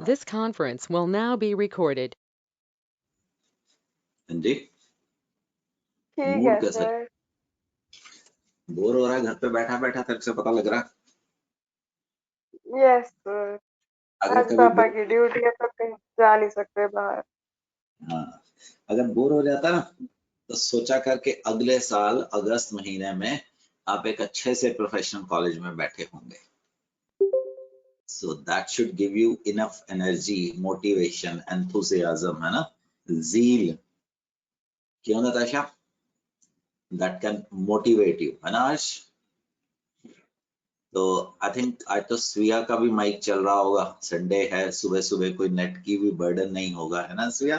This conference will now be recorded. जी ठीक mood है कैसा है? सर। बोर हो रहा है घर पे बैठा बैठा, तेरे से पता लग रहा है। यस सर, अगर आज कभी पापा की ड्यूटी है तो कहीं जा नहीं सकते बाहर। हाँ, अगर बोर हो जाता ना तो सोचा कर के अगले साल अगस्त महीने में आप एक अच्छे से प्रोफेशनल कॉलेज में बैठे होंगे। So that should give you enough energy, motivation, enthusiasm, है ना, ज़ील। क्यों Natasha? That can motivate you, है ना आश? तो आई थिंक आज तो स्विया का भी माइक चल रहा होगा, संडे है, सुबह सुबह कोई नेट की भी बर्डन नहीं होगा, है ना स्विया?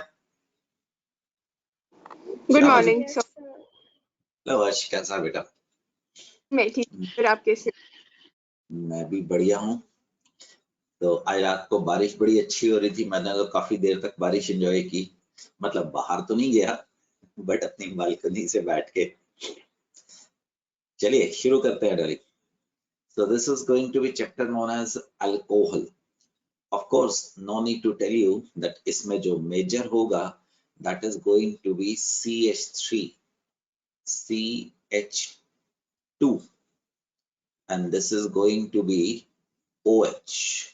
Good morning sir. लो आश, कैसा बेटा? मैं ठीक, फिर आप कैसे? मैं भी बढ़िया हूँ। तो आज रात को बारिश बड़ी अच्छी हो रही थी, मैंने तो काफी देर तक बारिश एंजॉय की। मतलब बाहर तो नहीं गया, बट अपनी बालकनी से बैठ के। चलिए शुरू करते हैं direct. So this is going to be chapter known as alcohol. Of course, no need to tell you that इसमें जो major होगा that is going to be CH3, CH2, and this is going to be OH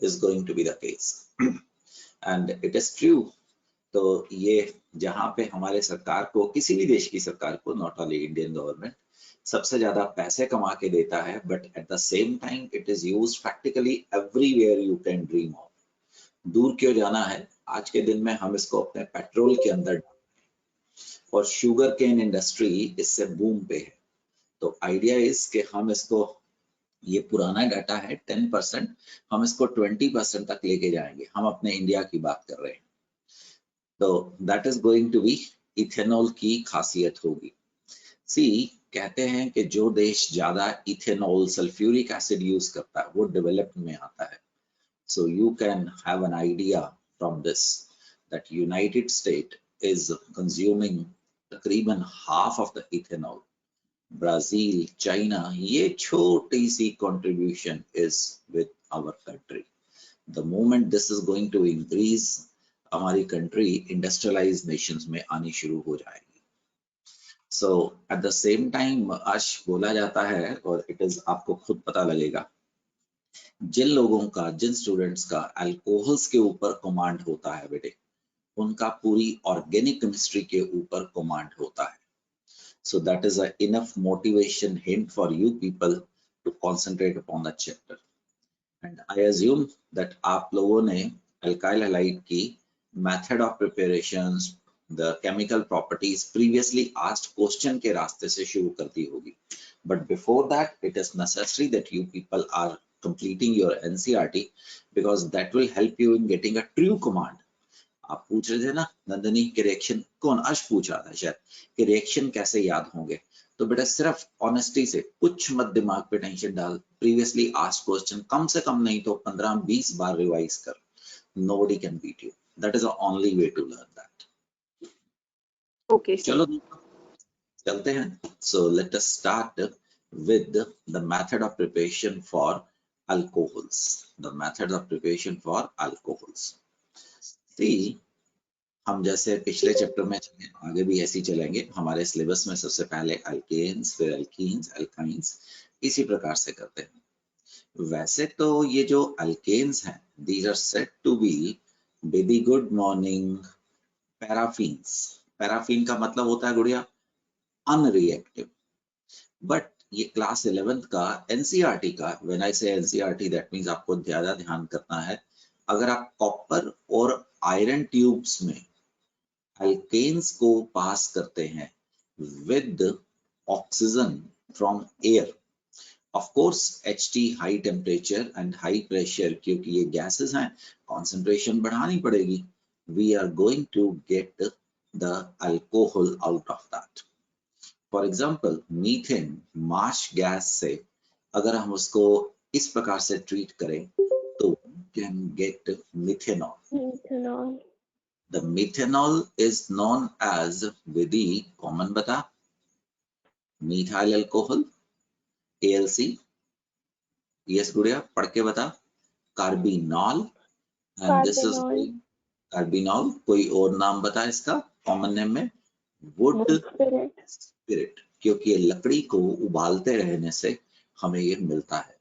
is going to be the case. And it is true. तो ये जहां पे हमारे सरकार को, किसी भी देश की सरकार को, नॉट ओनली इंडियन गवर्नमेंट, सबसे ज्यादा पैसे कमा के देता है, but at the same time it is used practically everywhere you can dream of. दूर क्यों जाना है, आज के दिन में हम इसको अपने पेट्रोल के अंदर, और शुगर केन इंडस्ट्री इससे बूम पे है। तो आइडिया इज कि हम इसको, ये पुराना डाटा है 10%, हम इसको 20% तक लेके जाएंगे। हम अपने इंडिया की बात कर रहे हैं। तो that is going to be ethanol की खासियत होगी। सी, कहते हैं कि जो देश ज्यादा इथेनॉल, सल्फ्यूरिक एसिड यूज करता है वो डेवलप्ड में आता है। So you can have an idea from this that United State is consuming तकरीबन half of the ethanol. Brazil, China, ये छोटी सी contribution is with our country. The moment this is going to increase, हमारी country industrialised nations में आनी शुरू हो जाएगी। So at the same time आज बोला जाता है, और इट इज, आपको खुद पता लगेगा, जिन लोगों का, जिन स्टूडेंट्स का अल्कोहल्स के ऊपर कमांड होता है बेटे, उनका पूरी ऑर्गेनिक केमिस्ट्री के ऊपर कमांड होता है। So that is a enough motivation hint for you people to concentrate upon the chapter. And I assume that आप लोगों ने अल्काइल हैलाइड की method of preparations, the chemical properties previously asked question के रास्ते से शुरू कर दी होगी। But before that, it is necessary that you people are completing your NCERT, because that will help you in getting a true command. आप पूछ रहे थे ना नंदनी के रिएक्शन, कौन अर्श पूछ रहा था शायद, कि रिएक्शन कैसे याद होंगे। तो बेटा सिर्फ ऑनेस्टी से, कुछ मत दिमाग पे टेंशन डाल, प्रीवियसली आस्क्ड क्वेश्चन कम से कम नहीं तो 15-20 बार रिवाइज कर। Nobody can beat you. That is the only way to learn that. Okay चलो चलते हैं। So let us start with the method of preparation for alcohols. The method of preparation for alcohols. See, हम जैसे पिछले chapter में चले, आगे भी ऐसे ही चलेंगे। हमारे सिलेबस में सबसे पहले अल्केन्स, फिर अल्कीन्स, अल्काइंस, इसी प्रकार से करते हैं। वैसे तो ये जो अल्केन्स हैं, these are said to be, baby good morning, paraffins. Paraffin का मतलब होता है गुड़िया अनरिएक्टिव। बट ये क्लास 11th का एनसीईआरटी का, व्हेन आई से एनसीईआरटी दैट मींस आपको ज्यादा ध्यान करना है। अगर आप कॉपर और आयरन ट्यूब्स में अल्केन्स को पास करते हैं with oxygen from air, of course HT high temperature and high pressure, क्योंकि ये गैसेस हैं, कॉन्सेंट्रेशन बढ़ानी पड़ेगी। We are going to get the alcohol out of that. For example, methane marsh gas से अगर हम उसको इस प्रकार से ट्रीट करें तो can get methanol. The methanol is known as, Vidhi common बता, मिथाइल अल्कोहल, ALC, यस गुड़िया पढ़ के बता, carbinol, and this is carbinol. कोई और नाम बता इसका कॉमन नेम में? वुड स्पिरिट, क्योंकि ये लकड़ी को उबालते रहने से हमें ये मिलता है।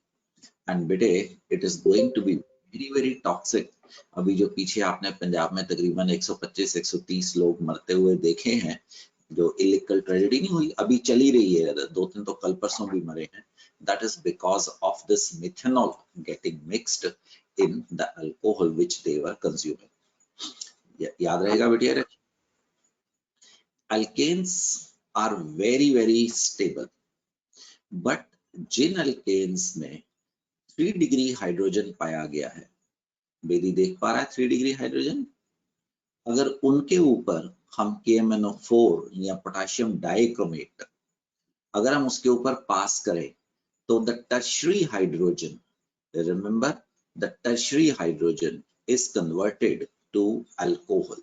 एंड बेटे it is going to be very very toxic. अभी जो पीछे आपने पंजाब में तकरीबन 125-130 लोग मरते हुए देखे हैं, जो इलीगल ट्रेजेडी नहीं हुई, अभी चली रही है, 2-3 तो कल परसों भी मरे हैं, that is because of this methanol getting mixed in the alcohol which they were consuming. याद रहेगा बेटिया? alkanes are very very stable, but Jin alkanes में 3 डिग्री हाइड्रोजन पाया गया है, बेदी देख पा रहा है 3 डिग्री हाइड्रोजन, अगर उनके ऊपर हम KMnO4 या पोटेशियम डाइक्रोमेट अगर हम उसके ऊपर पास करें तो the tertiary hydrogen, remember the tertiary hydrogen is converted to alcohol.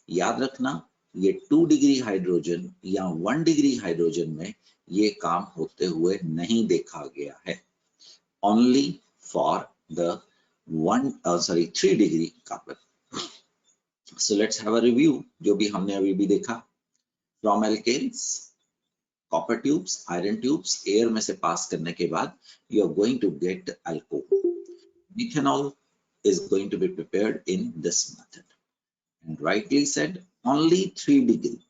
याद रखना ये 2 डिग्री हाइड्रोजन या 1 डिग्री हाइड्रोजन में ये काम होते हुए नहीं देखा गया है, only for the 3 degree carbon. So let's have a review जो भी हमने अभी भी देखा. From alkanes, copper tubes, iron tubes, air में से पास करने के बाद you are going to get alcohol. Methanol is going to be prepared in this method, and rightly said only 3 degree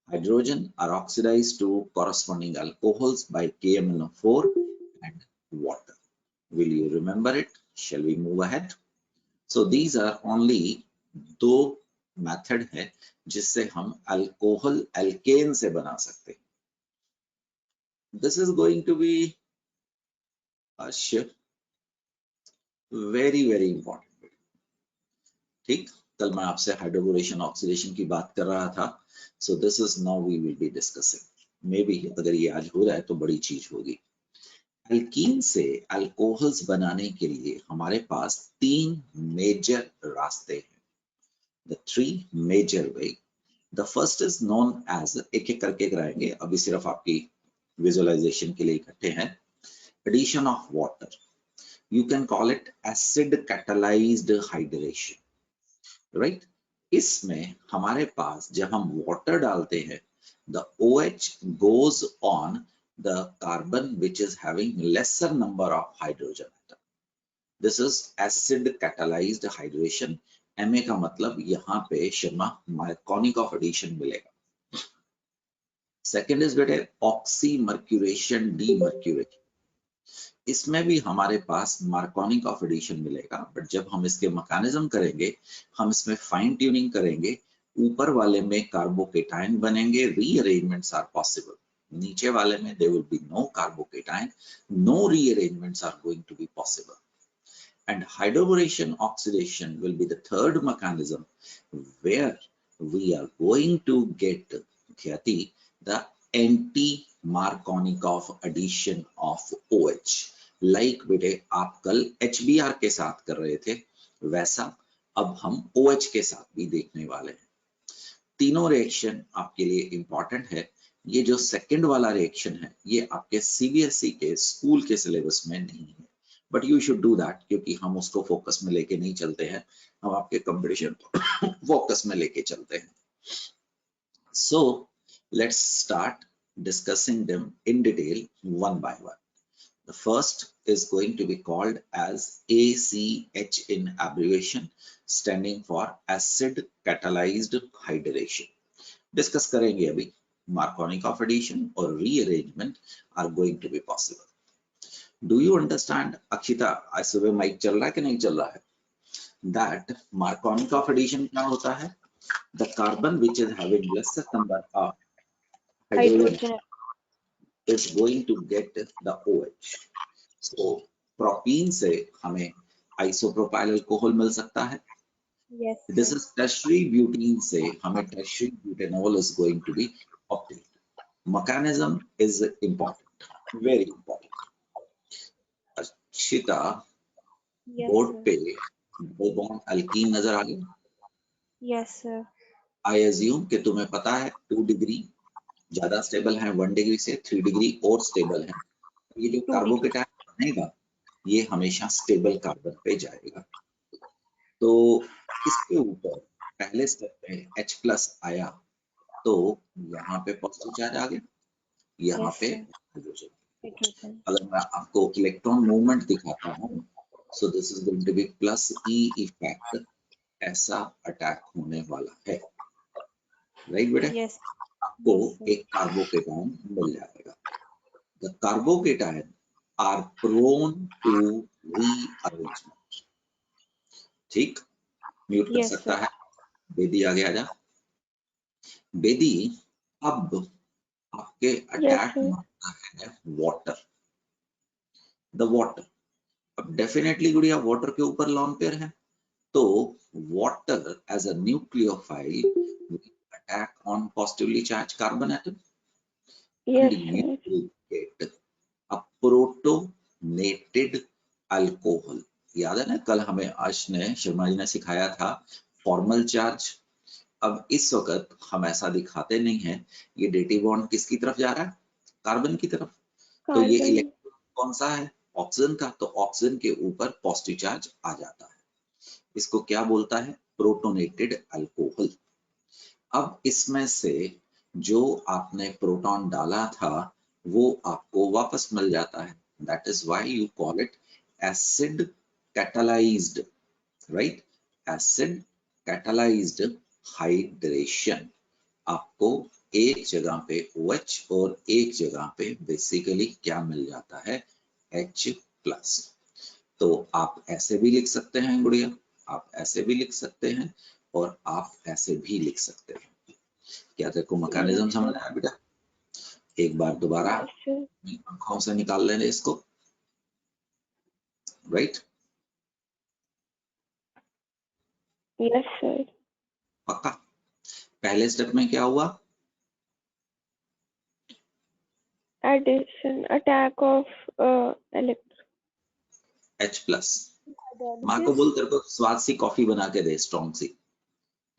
hydrogen are oxidized to corresponding alcohols by KMnO4 and water. Will you remember it? Shall we move ahead? So these are only 2 method है जिससे हम alcohol alkene से बना सकते हैं. This is going to be a shift, very very important. ठीक, कल मैं आपसे हाइड्रोबोरेशन ऑक्सीडेशन की बात कर रहा था. So this is now we will be discussing. Maybe अगर ये आज हो रहा है तो बड़ी चीज होगी. एल्कीन से अल्कोहल्स बनाने के लिए हमारे पास 3 मेजर रास्ते हैं. The 3 major way. The first is known as, एक एक करके कराएंगे, अभी सिर्फ आपकी विजुअलाइजेशन के लिए इकट्ठे हैं. Addition of water. You can call it acid catalyzed hydration. Right? इसमें हमारे पास जब हम water डालते हैं, the OH goes on the carbon which is having lesser number of hydrogen atom. This is acid catalyzed hydration. MA का मतलब यहाँ पे शर्मा मार्कोनिक ऑफ एडिशन मिलेगा. सेकेंड इज बेटे ऑक्सी मर्क्यूरेशन डीमर्क्यूरेशन. इसमें भी हमारे पास मार्कोनिक ऑफ एडिशन मिलेगा, बट जब हम इसके मैकेनिज्म करेंगे, हम इसमें फाइन ट्यूनिंग करेंगे. ऊपर वाले में कार्बोकेटाइन बनेंगे, रीअरेंजमेंट्स आर पॉसिबल. नीचे वाले में there will be no carbocation, no rearrangements are going to be possible. And hydroboration oxidation will be the third mechanism where we are going to get Khyati, the anti-Markovnikov addition of OH. Like बेटे आप कल HBr के साथ कर रहे थे, वैसा अब हम OH के साथ भी देखने वाले हैं. तीनों रिएक्शन आपके लिए इंपॉर्टेंट है. ये जो सेकंड वाला रिएक्शन है ये आपके CBSE के स्कूल के सिलेबस में नहीं है, but you should do that, क्योंकि हम उसको फोकस में लेके नहीं चलते हैं, हम आपके कंपटीशन फोकस में लेके चलते हैं. So let's start discussing them in detail one by one. The first is going to be called as ACH in abbreviation, standing for acid catalyzed hydration. Discuss करेंगे अभी. मार्कोनिक ऑफ एडिशन और rearrangement are going to be possible. Do you understand, Akshita? आज सुबह mic चल रहा है कि नहीं चल रहा है? That Markovnikov of addition क्या होता है? The carbon which is having lesser number of hydrogen is going to get the OH. So propene से हमें isopropyl alcohol मिल सकता है. Yes. This is tertiary butene से हमें tertiary butanol is going to be obtained. Mechanism is important, very important. Akshita, Yes, board sir. पे double bond alkyne नजर आ गया. Yes, sir. I assume कि तुम्हें पता है 2 डिग्री ज्यादा स्टेबल है 1 डिग्री से, 3 डिग्री और स्टेबल है. ये जो कार्बोकेटाइन बनेगा ये हमेशा स्टेबल कार्बन पे जाएगा. तो इसके ऊपर पहले स्टेप पे H+ आया तो यहाँ पे पॉजिटिव चार्ज आ गया, यहाँ Yes, पे sir. हाइड्रोजन। Hydrogen. अगर मैं आपको इलेक्ट्रॉन मूवमेंट दिखाता हूँ, so this is going to be plus E effect, ऐसा अटैक होने वाला है, राइट बेटे? Yes. आपको Yes, sir. एक कार्बोकेटायन मिल जाएगा। The carbocation are prone to rearrangement. ठीक, म्यूट कर Yes, सकता sir. है। बेदी आगे आ जा। बेदी, अब आपके Yes, अटैक sir. मारता है वाटर, द वाटर। अब डेफिनेटली गुड़िया वाटर के ऊपर लॉन पेयर है, तो water as a nucleophile attack on positively charge carbon atom Yes, and you sir. will get a protonated alcohol। याद है ना, कल हमें आश ने, शर्मा जी ने सिखाया था फॉर्मल चार्ज। अब इस वक्त हम ऐसा दिखाते नहीं है, ये डेटिव बॉन्ड किसकी तरफ जा रहा है? कार्बन की तरफ। तो ये Carbon. इलेक्ट्रॉन कौन सा है? ऑक्सीजन का। तो ऑक्सीजन के ऊपर पॉजिटिव चार्ज आ जाता है, इसको क्या बोलता है? Protonated alcohol. अब इसमें से जो आपने प्रोटॉन डाला था वो आपको वापस मिल जाता है, that is why you call it acid catalysed, right? Acid catalysed hydration. आपको एक जगह पे OH और एक जगह पे बेसिकली क्या मिल जाता है? H+। तो आप ऐसे भी लिख सकते हैं गुड़िया, आप ऐसे भी लिख सकते हैं और आप ऐसे भी लिख सकते हैं। क्या तेरे को मैकेनिज्म समझ आया बेटा? एक बार दोबारा Yes, sir. आंखों से निकाल लेने इसको, राइट? Yes, sir. पक्का? पहले स्टेप में क्या हुआ? Addition, attack of H+। माँ को बोल तेरे को स्वाद सी कॉफी बना के दे, स्ट्रॉन्ग सी,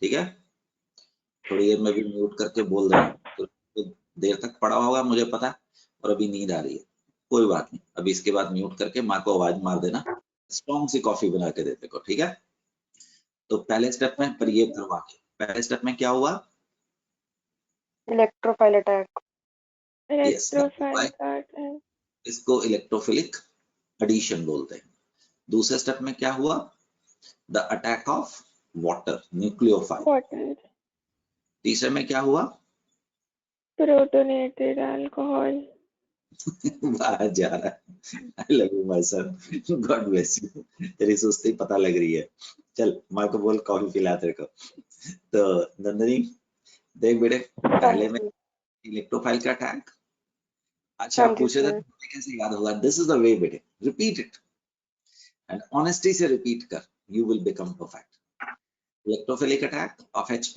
ठीक है? थोड़ी देर में भी म्यूट करके बोल देना, तो देर तक पड़ा होगा मुझे पता है, और अभी नींद आ रही है, कोई बात नहीं, अभी इसके बाद म्यूट करके माँ को आवाज मार देना, स्ट्रॉन्ग सी कॉफी बना के देते को, ठीक है? तो पहले स्टेप में पर ये करवा के, पहले स्टेप में क्या हुआ? Electrophile attack. Yes, electrophile attack. इसको इलेक्ट्रोफिलिक एडिशन बोलते हैं। दूसरे स्टेप में क्या हुआ? The attack of water, nucleophile. Water. तीसरे में क्या हुआ? Protonated alcohol. बाहर जा रहा है। I love you my son, God bless you। तेरी सुस्ती पता लग रही है। चल माँ को बोल कॉफी पिला तेरे को। तो नंदनी देख बेटे, पहले में इलेक्ट्रोफाइल का अटैक। अच्छा हाँ जी पूछे थे सर। कैसे याद होगा? दिस इज द वे बेटे, रिपीट इट एंड ऑनेस्टी से रिपीट कर, you will become perfect. Electrophilic attack of H+,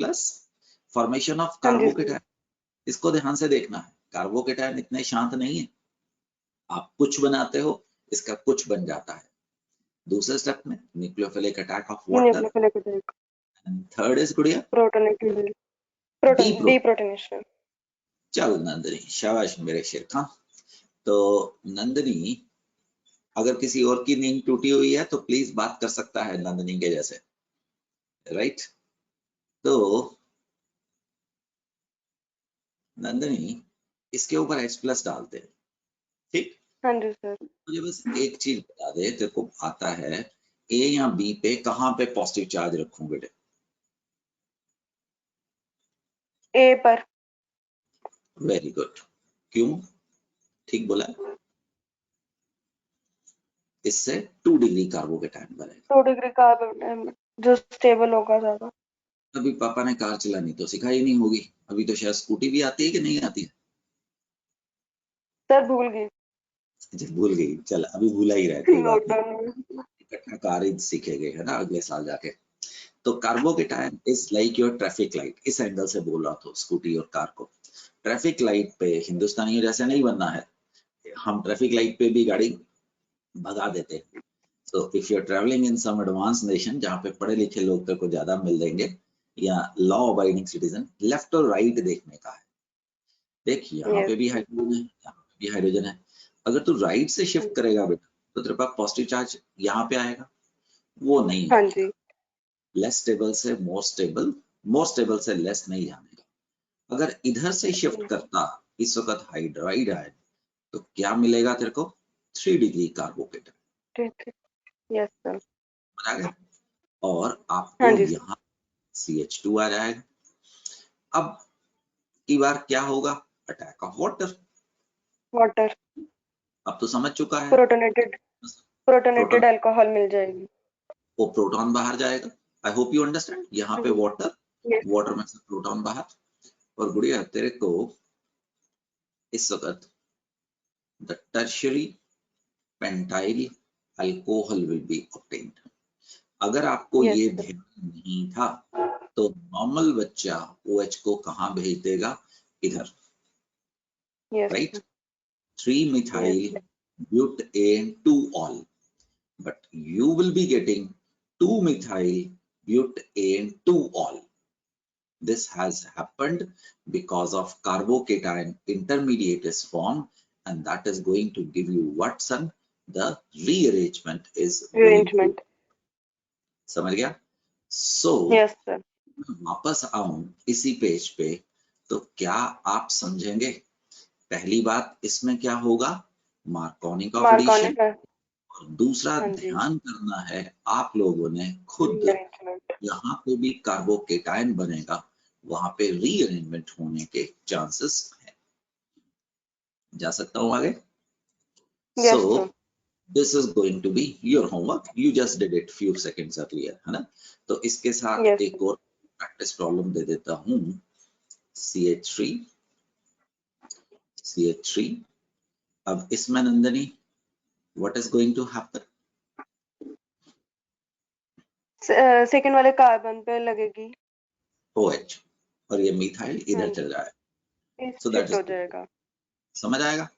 formation of हाँ जी सर। कार्बोकेटायन। इसको ध्यान से देखना है, कार्बोकेटायन इतने शांत नहीं है, आप कुछ बनाते हो इसका कुछ बन जाता है। दूसरे स्टेप में nucleophilic attack of water, nucleophilic attack. And third is गुड़िया प्रोटोनेटेड, प्रोटोन डीप्रोटोनेशन। चल नंदनी, शाबाश मेरे शेर खां। तो नंदनी, अगर किसी और की नींद टूटी हुई है तो प्लीज बात कर सकता है नंदनी के जैसे, राइट? तो नंदनी इसके ऊपर H+ डालते हैं, ठीक? हाँ जी सर। मुझे बस एक चीज बता दे, तेरे को आता है A या B पे कहाँ पे पॉजिटिव चार्ज रखूं बेटे? ए पर। वेरी गुड, क्यों? ठीक बोला, इससे 2 डिग्री कार्बोकेटायन बनेगा। 2 डिग्री कार्बन जो स्टेबल होगा ज्यादा। अभी पापा ने कार चलानी तो सिखाई नहीं होगी, अभी तो शायद स्कूटी भी आती है कि नहीं आती है? सर भूल गई। अच्छा भूल गई, चल अभी भूला ही रहा, कोई बात नोट नहीं, डाउन में। इकट्ठा कार ही सीखेंगे, है ना, अगले साल जाके। तो carbocation is like your traffic light, इस एंगल से बोल रहा था स्कूटी और कार को। ट्रैफिक लाइट पे हिंदुस्तानियों जैसे नहीं बनना है, हम ट्रैफिक लाइट पे भी गाड़ी भगा देते हैं। तो if you are travelling in some advance nation जहाँ पे पढ़े लिखे लोग तेरे को ज्यादा मिल देंगे या लॉ अबाइडिंग सिटीजन, लेफ्ट और राइट देखने का है। देख यहाँ पे भी हाइड्रोजन है, यहाँ पे भी हाइड्रोजन है। अगर तू राइट से शिफ्ट करेगा बेटा तो तेरे पास पॉजिटिव चार्ज यहाँ पे आएगा, वो नहीं हाँ आएगा। जी। लेस स्टेबल से मोर स्टेबल से लेस नहीं जानेगा। अगर इधर से शिफ्ट करता इस वक्त हाइड्राइड आयन, तो क्या मिलेगा तेरे को? 3 डिग्री कार्बोकेटाइन। ठीक है, यस सर। आ गया? और हाँ आपको जी यहाँ CH2 आ जाएगा। अब की बार क्या होगा? Attack of water. वाटर, अब तो समझ चुका है, प्रोटोनेटेड प्रोटोन, अल्कोहल मिल जाएगी। वो प्रोटॉन बाहर जाएगा। I hope you understand. यहाँ पे वाटर, यस वाटर में से प्रोटॉन बाहर। और गुड़िया तेरे को इस वक्त the tertiary pentyl alcohol will be obtained. अगर आपको Yes, ये sir. ध्यान नहीं था तो नॉर्मल बच्चा OH को कहाँ भेज देगा? इधर, yes right? 3 methyl butane 2-ol, but you will be getting 2 methyl butane 2-ol. This has happened because of carbocation intermediate is formed, and that is going to give you what, son? The rearrangement is going to. rearrangement. समझ गया? So Yes sir. वापस आऊं इसी page पे, तो क्या आप समझेंगे? पहली बात इसमें क्या होगा? मार्कोनिक ऑफ एडिशन। Marconi है, और दूसरा हाँ जी, ध्यान करना है आप लोगों ने खुद, rearrangement. यहाँ पे भी कार्बोकेटाइन बनेगा, वहां पे रीअरेंजमेंट होने के चांसेस है। जा सकता हूँ आगे? Yes So sir. this is going to be your homework. You just did it few seconds earlier, है ना? तो इसके साथ Yes. एक और प्रैक्टिस प्रॉब्लम दे देता हूँ। CH3। अब इसमें Nandini, what is going to happen? Second वाले कार्बन पे लगेगी, OH, और ये मिथाइल इधर चल रहा है। So that शिफ्ट हो is, जाएगा। समझ आएगा? यस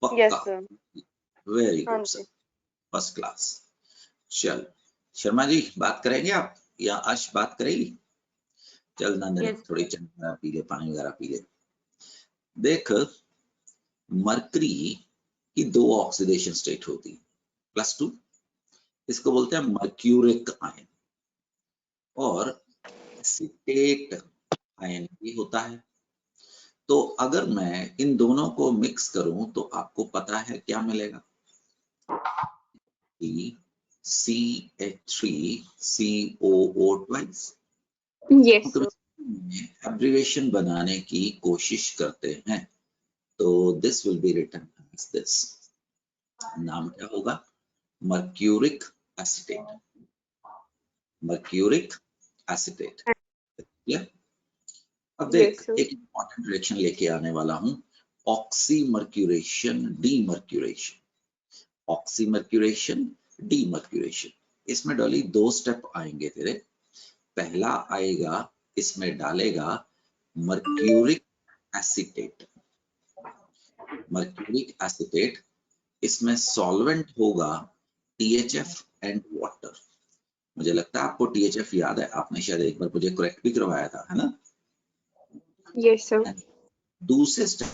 पक्का? सर, वेरी हाँ गुड जी। Sir, first class. चल शर्मा जी बात करेंगे आप या अश बात करेगी? चल नंदनी थोड़ी चाय वगैरह पी ले, पानी वगैरह पी ले। देख, मरकरी की 2 ऑक्सीडेशन स्टेट होती है, +2, इसको बोलते हैं मर्क्यूरिक आयन, और एसीटेट आयन भी होता है। तो अगर मैं इन दोनों को मिक्स करूं तो आपको पता है क्या मिलेगा? CH3COO twice। Yes sir. Abbreviation बनाने की कोशिश करते हैं, तो this will be written as this. नाम क्या होगा? Mercuric acetate. Mercuric acetate. अब देख, Yes sir. एक इंपॉर्टेंट रिएक्शन लेके आने वाला हूं, ऑक्सीमर्क्यूरेशन डीमर्क्यूरेशन। ऑक्सीमर्क्यूरेशन डीमर्क्यूरेशन, इसमें डॉली 2 स्टेप आएंगे तेरे। पहला आएगा, इसमें डालेगा मर्क्यूरिक एसीटेट। मर्क्यूरिक एसीटेट, इसमें सॉल्वेंट होगा THF एंड वाटर। मुझे लगता है आपको THF याद है, आपने शायद एक बार मुझे करेक्ट भी करवाया था, है ना? Yes sir. दूसरे स्टेप,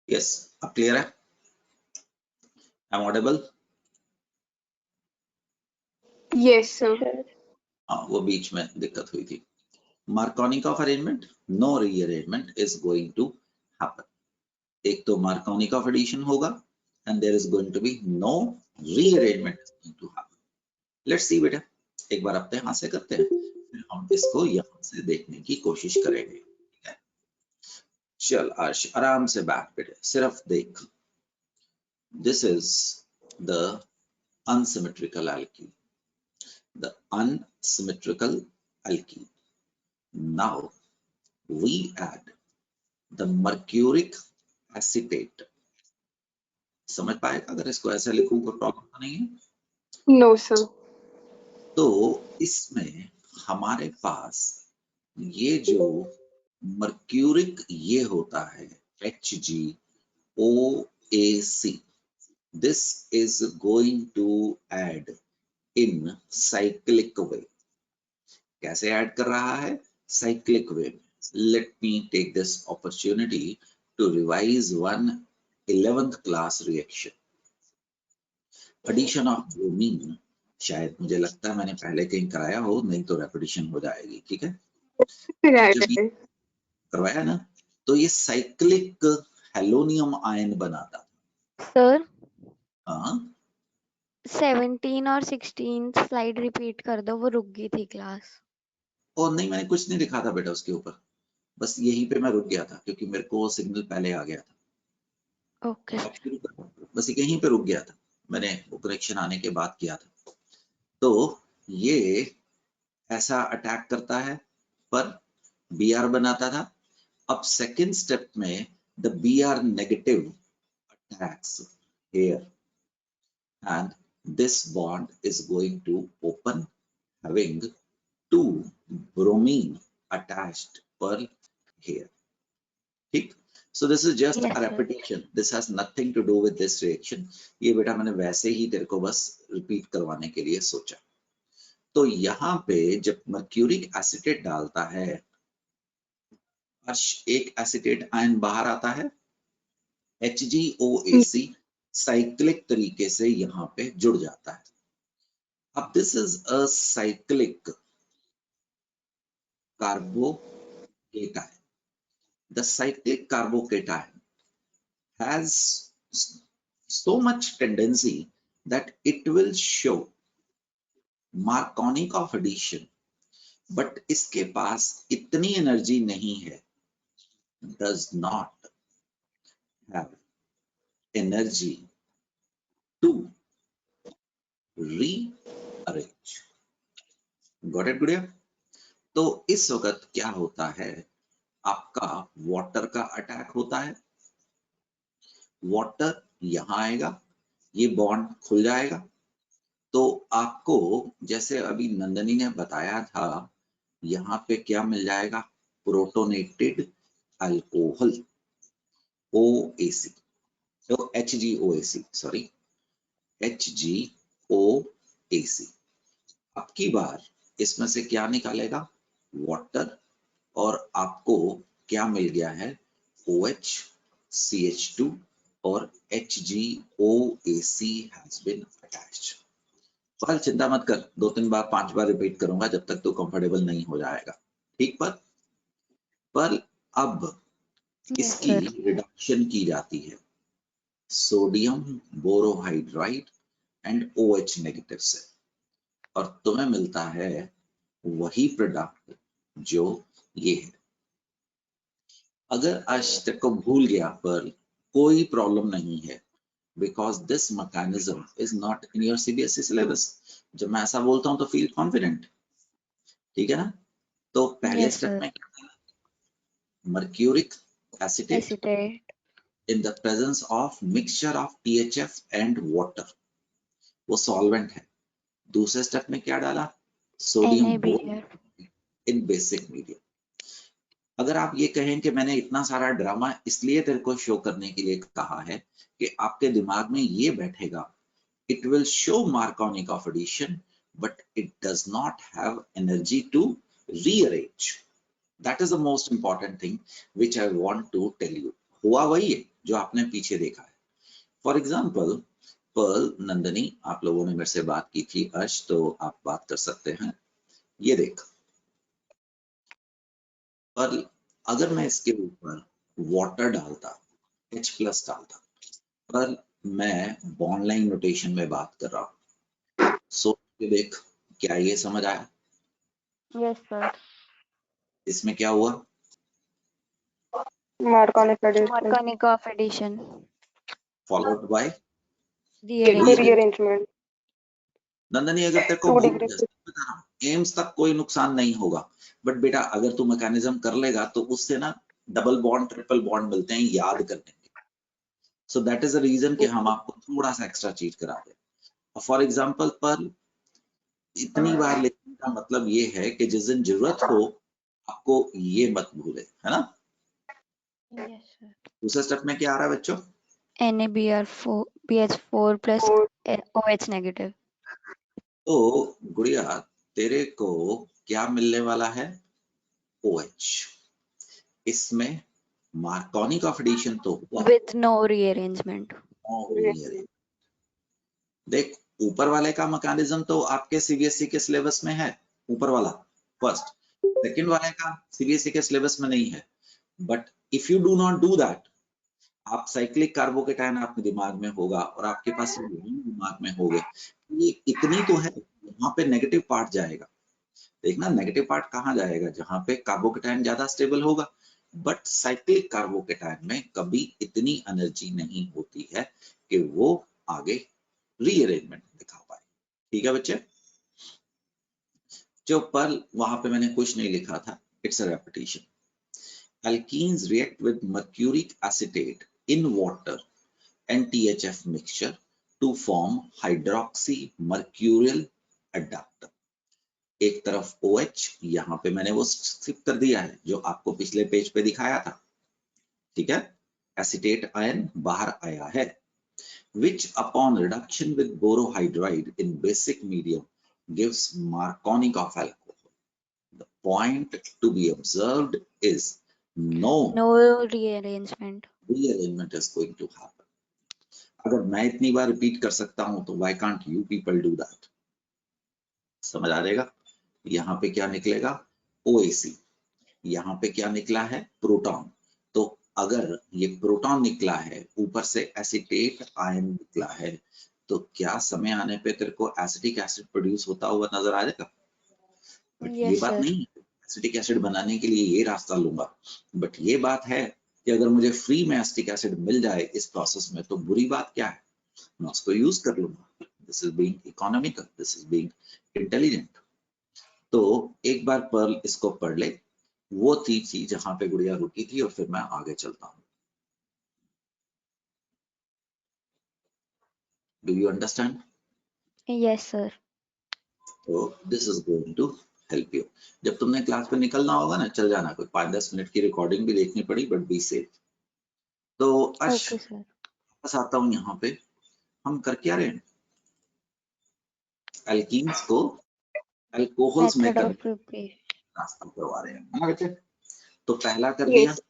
यस अब क्लियर है? I am audible? Yes sir. हाँ, वो बीच में दिक्कत हुई थी। Markovnikov of arrangement, no rearrangement is going to happen. एक तो मार्कोनिक ऑफ एडिशन होगा, and there is going to be no rearrangement is going to happen. Let's see बेटा, एक बार अपने हाथ से करते हैं, फिर हम इसको यहाँ से देखने की कोशिश करेंगे। ठीक है, चल अर्श आराम से बैठ बेटे, सिर्फ देख। This is the unsymmetrical alkene. The unsymmetrical alkene. Now we add the mercuric acetate. समझ पाएगा अगर इसको ऐसे लिखूं कोई प्रॉब्लम तो नहीं है? No, sir. तो इसमें हमारे पास ये जो मर्क्यूरिक ये होता है HgOAc, this is going to add in cyclic way. कैसे ऐड कर रहा है? Cyclic way. Let me take this opportunity to revise one 11th class reaction, addition of bromine. शायद मुझे लगता है मैंने पहले कहीं कराया हो, नहीं तो रेपिटेशन हो जाएगी। ठीक है, जब ये करवाया ना तो ये साइक्लिक हेलोनियम आयन बनाता था। सर हाँ 17 और 16 स्लाइड रिपीट कर दो, वो रुक गई थी क्लास। और नहीं, मैंने कुछ नहीं लिखा था बेटा उसके ऊपर, बस यहीं पे मैं रुक गया था क्योंकि मेरे को सिग्नल पहले आ गया था। ओके बस यहीं पे रुक गया था, मैंने करेक्शन आने के बाद किया था। तो ये ऐसा अटैक करता है पर Br बनाता था। अब सेकेंड स्टेप में the Br negative attacks here and this bond is going to open having two bromine attached per here. ठीक, so this is just Yes, a sir. repetition, this has nothing to do with this reaction. ये बेटा मैंने वैसे ही तेरे को बस repeat करवाने के लिए सोचा। तो यहाँ पे जब मर्क्यूरिक एसिटेट डालता है, एक एसिटेट आयन बाहर आता है, HgOAc साइक्लिक तरीके से यहाँ पे जुड़ जाता है। अब this is a cyclic carbocation. The cyclic carbocation has so much tendency that it will show Marconic of addition, but इसके पास इतनी एनर्जी नहीं है, does not have energy to rearrange. Got it, गुड़िया? तो इस वक्त क्या होता है, आपका वाटर का अटैक होता है, वाटर यहां आएगा, ये बॉन्ड खुल जाएगा। तो आपको जैसे अभी नंदनी ने बताया था, यहाँ पे क्या मिल जाएगा, प्रोटोनेटेड अल्कोहल OAc, तो HgOAc, सॉरी HgOAc। अब की बार इसमें से क्या निकालेगा, वाटर, और आपको क्या मिल गया है, OH, CH2 और HgOAc has been attached। पर चिंता मत कर, 2-3 बार 5 बार रिपीट करूंगा जब तक तो कंफर्टेबल नहीं हो जाएगा। ठीक, पर अब इसकी रिडक्शन की जाती है sodium borohydride and OH negative से, और तुम्हें मिलता है वही प्रोडक्ट जो ये है। अगर आज तक को भूल गया पर कोई प्रॉब्लम नहीं है, because this mechanism is not in your CBSE syllabus. जब मैं ऐसा बोलता हूं तो फील कॉन्फिडेंट, ठीक है ना? तो पहले स्टेप में mercuric acetate in the presence of mixture of THF and water, वो सॉल्वेंट है। दूसरे स्टेप में क्या डाला, सोडियम बोरोहाइड्राइड इन बेसिक मीडियम। अगर आप ये कहें कि मैंने इतना सारा ड्रामा इसलिए तेरे को शो करने के लिए कहा है कि आपके दिमाग में ये बैठेगा, it will show Marconic of addition but it does not have energy to rearrange. That is the most important thing which I want to tell you. हुआ वही है जो आपने पीछे देखा है। फॉर एग्जाम्पल पर्ल, नंदनी, आप लोगों ने मेरे से बात की थी, अर्श, तो आप बात कर सकते हैं। ये देख, पर अगर मैं इसके ऊपर वाटर डालता, H+ डालता, पर मैं बॉन्ड लाइन नोटेशन में बात कर रहा हूँ। सो देख, क्या ये समझ आया? Yes sir. इसमें क्या हुआ? Markovnikov addition, Markovnikov of addition, followed by rearrangement. Rearrangement, Nandini, अगर तेरे को 2 भूल डिग्री गया, बता रहा हूँ, एम्स तक कोई नुकसान नहीं होगा, बट बेटा अगर तू मैकेनिज्म कर लेगा तो उससे ना डबल बॉन्ड ट्रिपल बॉन्ड मिलते हैं याद करने के। So that is the reason कि हम आपको थोड़ा सा एक्स्ट्रा चीज करा दें। फॉर एग्जाम्पल, पर इतनी बार लिखने का मतलब ये है कि जिस दिन जरूरत हो आपको ये मत भूले, है ना? Yes sir. दूसरे स्टेप में क्या आ रहा है बच्चों? NaBr4 BH4 plus OH negative. तो गुड़िया, तेरे को क्या मिलने वाला है? OH। इसमें मार्कोनिक ऑफ एडिशन तो हुआ, विथ नो रीअरेंजमेंट। देख ऊपर वाले का मैकेनिज्म तो आपके सीबीएसई के सिलेबस में है, ऊपर वाला फर्स्ट। सेकंड वाले का सीबीएसई के सिलेबस में नहीं है, but if you do not do that, आप साइक्लिक कार्बोकेटायन आपके दिमाग में होगा और आपके पास दिमाग में होगा, ये इतनी तो है, वहां पे नेगेटिव पार्ट जाएगा। देखना नेगेटिव पार्ट कहाँ जाएगा? जहां पे कार्बोकेटायन ज्यादा स्टेबल होगा, बट साइक्लिक कार्बोकेटायन में कभी इतनी एनर्जी नहीं होती है कि वो आगे रीअरेंजमेंट दिखा पाए। ठीक है बच्चे? जो पर वहां पे मैंने कुछ नहीं लिखा था, it's a repetition. Alkenes react with mercuric acetate in water and THF mixture to form hydroxymercurial adductor. एक तरफ OH, यहाँ पे मैंने वो स्किप कर दिया है जो आपको पिछले पेज पे दिखाया था, ठीक है? एसिटेट आयन बाहर आया है, which upon reduction with borohydride in basic medium gives Markovnikov of alcohol. The point to be observed is no rearrangement is going to happen. अगर मैं इतनी बार रिपीट कर सकता हूं तो why can't you people do that? समझ आ जाएगा? यहाँ पे क्या निकलेगा? OAC। यहाँ पे क्या निकला है? प्रोटॉन। तो अगर ये प्रोटॉन निकला है, ऊपर से एसिटेट आयन निकला है, तो क्या समय आने पे तेरे को एसिटिक एसिड प्रोड्यूस होता हुआ नजर आ जाएगा? बट ये बात नहीं है एसिटिक एसिड बनाने के लिए ये रास्ता लूंगा, बट ये बात है कि अगर मुझे फ्री में एसिटिक एसिड मिल जाए इस प्रोसेस में तो बुरी बात क्या है? मैं उसको यूज कर लूंगा। This is being economical, this is being intelligent. तो एक बार पर्ल इसको पढ़ ले, वो थी जहां पे गुड़िया रुकी थी, और फिर मैं आगे चलता हूँ। Do you understand? Yes sir. तो this is going to help you. जब तुमने क्लास पे निकलना होगा ना, चल जाना, कोई 5-10 मिनट की रिकॉर्डिंग भी देखनी पड़ी, बट बी सेफ। तो अश, ओके सर। बस आता हूँ यहाँ पे, हम कर क्या रहे हैं? एल्कीन्स को अल्कोहल्स में मेथड करने ऑफ प्रिपरेशन। रास्ता करवा रहे हैं, है ना बच्चे? तो पहला कर लिया Yes.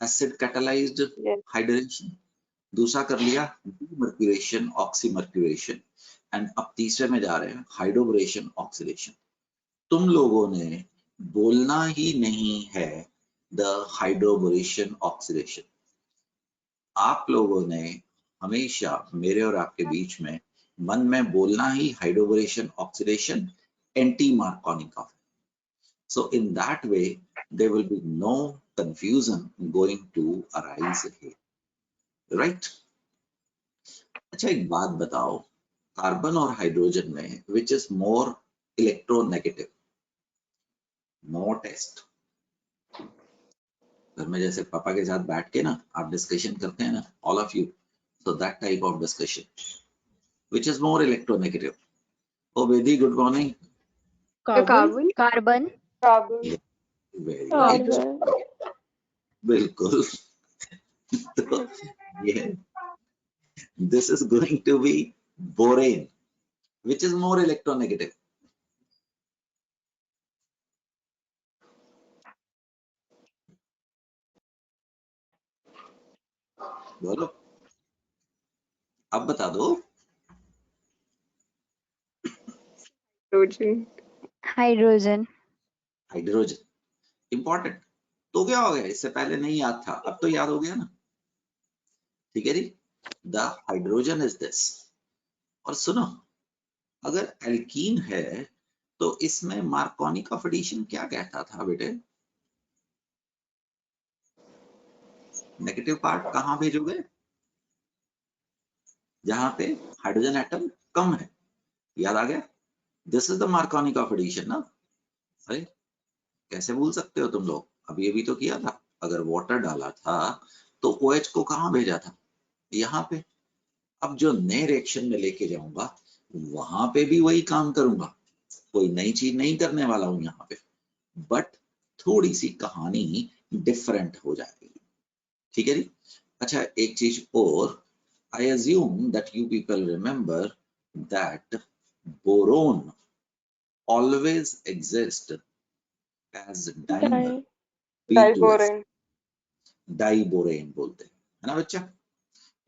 Acid catalysed Yes. Hydration, दूसरा कर लिया डीमर्क्यूरेशन ऑक्सीमर्क्यूरेशन, एंड अब तीसरे में जा रहे हैं हाइड्रोबरेशन ऑक्सीडेशन। तुम लोगों ने बोलना ही नहीं है द हाइड्रोबरेशन ऑक्सीडेशन। आप लोगों ने हमेशा मेरे और आपके बीच में मन में बोलना ही hydroboration oxidation anti Markovnikov. So in that way there will be no confusion going to arise here, right? अच्छा एक बात बताओ, कार्बन और हाइड्रोजन में which is more electronegative? No test. घर में जैसे पापा के साथ बैठ के ना आप डिस्कशन करते हैं ना, all of you, so that type of discussion, which is more electronegative? Oh Vedi, good morning. Carbon. Carbon. Carbon. Very right. Carbon. बिल्कुल। तो ये this is going to be borane, which is more electronegative? बोलो, अब बता दो। Hydrogen. Hydrogen. Hydrogen. Important. तो क्या हो गया? इससे पहले नहीं याद था, अब तो याद हो गया ना? ठीक है जी। The hydrogen is this. और सुनो, अगर एल्कीन है तो इसमें मार्कोनी ऑफ एडिशन क्या कहता था बेटे? नेगेटिव पार्ट कहाँ भेजोगे? जहां पे हाइड्रोजन एटम कम है। याद आ गया? This is the Markovnikov of addition ना। अरे कैसे भूल सकते हो तुम लोग, अभी तो किया था। अगर वाटर डाला था तो OH को कहाँ भेजा था? यहाँ पे। अब जो नए रिएक्शन में लेके जाऊंगा वहां पे भी वही काम करूंगा, कोई नई चीज नहीं करने वाला हूं यहाँ पे, बट थोड़ी सी कहानी डिफरेंट हो जाएगी। ठीक है जी। अच्छा, एक चीज और, I assume that you people remember that boron always exists as dimer, B2S, diborane. Diborane बोलते हैं, है ना बच्चा?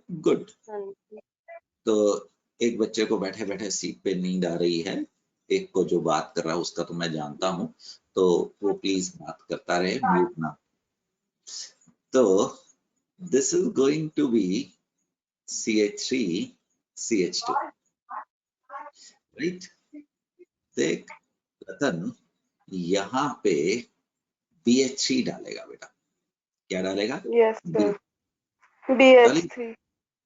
गुड। हाँ जी। तो एक बच्चे को बैठे बैठे सीट पे नींद आ रही है, एक को जो बात कर रहा है उसका तो मैं जानता हूँ, तो वो प्लीज बात करता रहे, म्यूट ना। तो this is going to be CH3 CH2, right? देख रतन, यहाँ पे BH3 डालेगा बेटा। क्या डालेगा? Yes sir. BH3।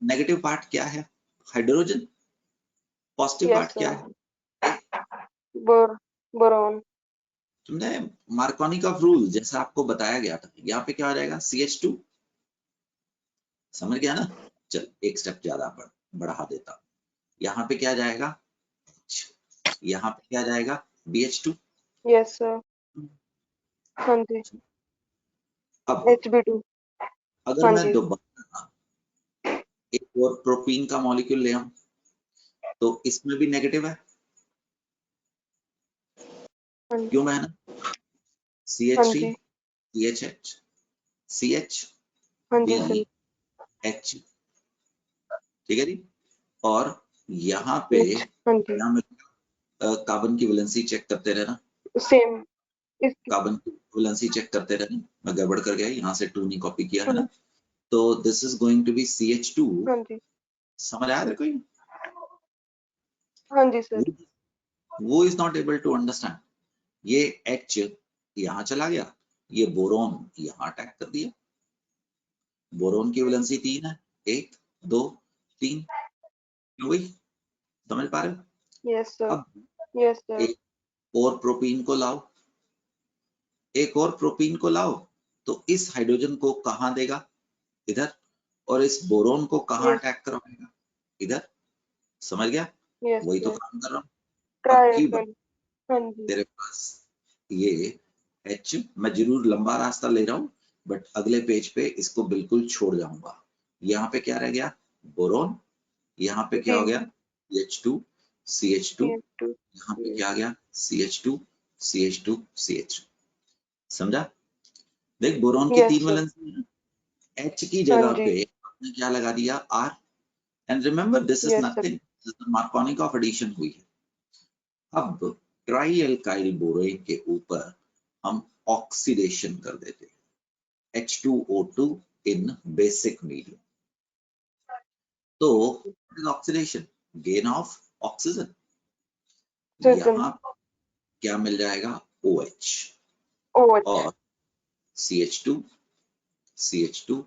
Negative part क्या है? हाइड्रोजन। पॉजिटिव यस पार्ट क्या सर। है? बोरॉन। तुमने मार्कोनी ऑफ रूल जैसा आपको बताया गया था, यहाँ पे क्या हो जाएगा? CH2। समझ गया ना? चल एक स्टेप ज्यादा बढ़ा देता हूं। यहाँ पे क्या जाएगा? यहाँ पे क्या जाएगा? BH2। Yes sir. हाँ जी। अब HB2। अगर हाँ मैं जी। दोबारा एक और प्रोपीन का मॉलिक्यूल ले आऊं तो इसमें भी नेगेटिव है। हाँ जी। क्यों बहना? हाँ CH3 जी। CHH CH हाँ जी सर। BH, ठीक है जी। और यहाँ पे हाँ जी। क्या कार्बन की वैलेंसी चेक करते रहना, सेम। इसकी। कार्बन की वैलेंसी चेक करते रहना। मैं गड़बड़ कर गया, यहाँ से 2 नहीं कॉपी किया है ना। तो this is going to be CH2। हाँ जी। समझ आया तेरे को? हाँ जी सर। वो is not able to understand. ये H यहाँ चला गया, ये बोरोन यहाँ अटैक कर दिया। बोरोन की वैलेंसी 3 है, 1 2 3। क्यों भाई? समझ पा रहे हो? Yes sir. अब यस सर। एक और प्रोपीन को लाओ, एक और प्रोपीन को लाओ, तो इस हाइड्रोजन को कहाँ देगा? इधर। और इस बोरोन को कहाँ यस। अटैक करवाएगा? इधर। समझ गया? यस वही तो सर। काम कर रहा हूँ। अब की बात, ट्राइफल। हाँ जी। तेरे पास ये H, मैं जरूर लंबा रास्ता ले रहा हूँ बट अगले पेज पे इसको बिल्कुल छोड़ जाऊंगा। यहाँ पे क्या रह गया? बोरोन। यहाँ पे क्या हो जी। गया? CH2 CH2। CH2। यहाँ पे क्या आ गया? CH2 CH2 CH2। समझा? देख बोरोन की यस 3 सर। वैलेंसी है, H की हाँ जगह जी। पे आपने क्या लगा दिया? R। And remember this is yes sir. Nothing, Markovnikov of addition हुई है। अब ट्राई एल्काइल बोरेन के ऊपर हम ऑक्सीडेशन कर देते हैं, H2O2 इन बेसिक मीडियम। तो oxidation, gain of oxygen. Oxygen. यहाँ क्या मिल जाएगा? OH। OH। और CH2 CH2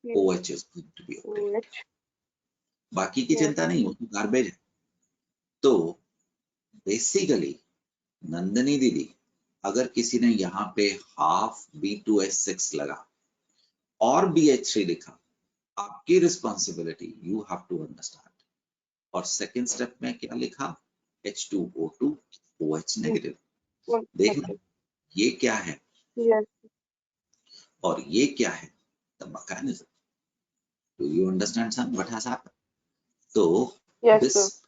OH is going to be obtained। OH। बाकी की यस। चिंता नहीं, वो तो गार्बेज है। तो बेसिकली नंदिनी दीदी, अगर किसी ने यहाँ पे हाफ B2S6 लगा और BH3 लिखा, आपकी responsibility, you have to understand. और सेकंड स्टेप में क्या लिखा? H2O2 OH negative. देखना ये क्या है यस। और ये क्या है, the mechanism. Do you understand son what has happened? तो yes this sir.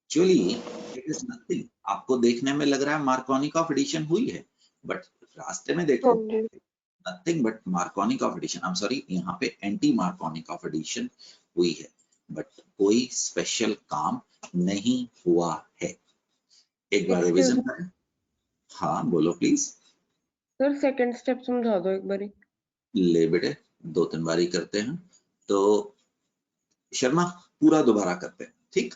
Actually it is nothing. आपको देखने में लग रहा है मार्कोनी ऑफ एडिशन हुई है, बट रास्ते में हाँ देखो जी। Nothing but Markovnikov of addition. I am sorry, यहाँ पे एंटी मार्कोनी ऑफ एडिशन हुई है, बट कोई स्पेशल काम नहीं हुआ है। एक बार रिवीजन करें। हाँ बोलो प्लीज। सर सेकंड स्टेप समझा दो एक बारी। ले बेटे, 2-3 बारी करते हैं। तो शर्मा पूरा दोबारा करते हैं, ठीक?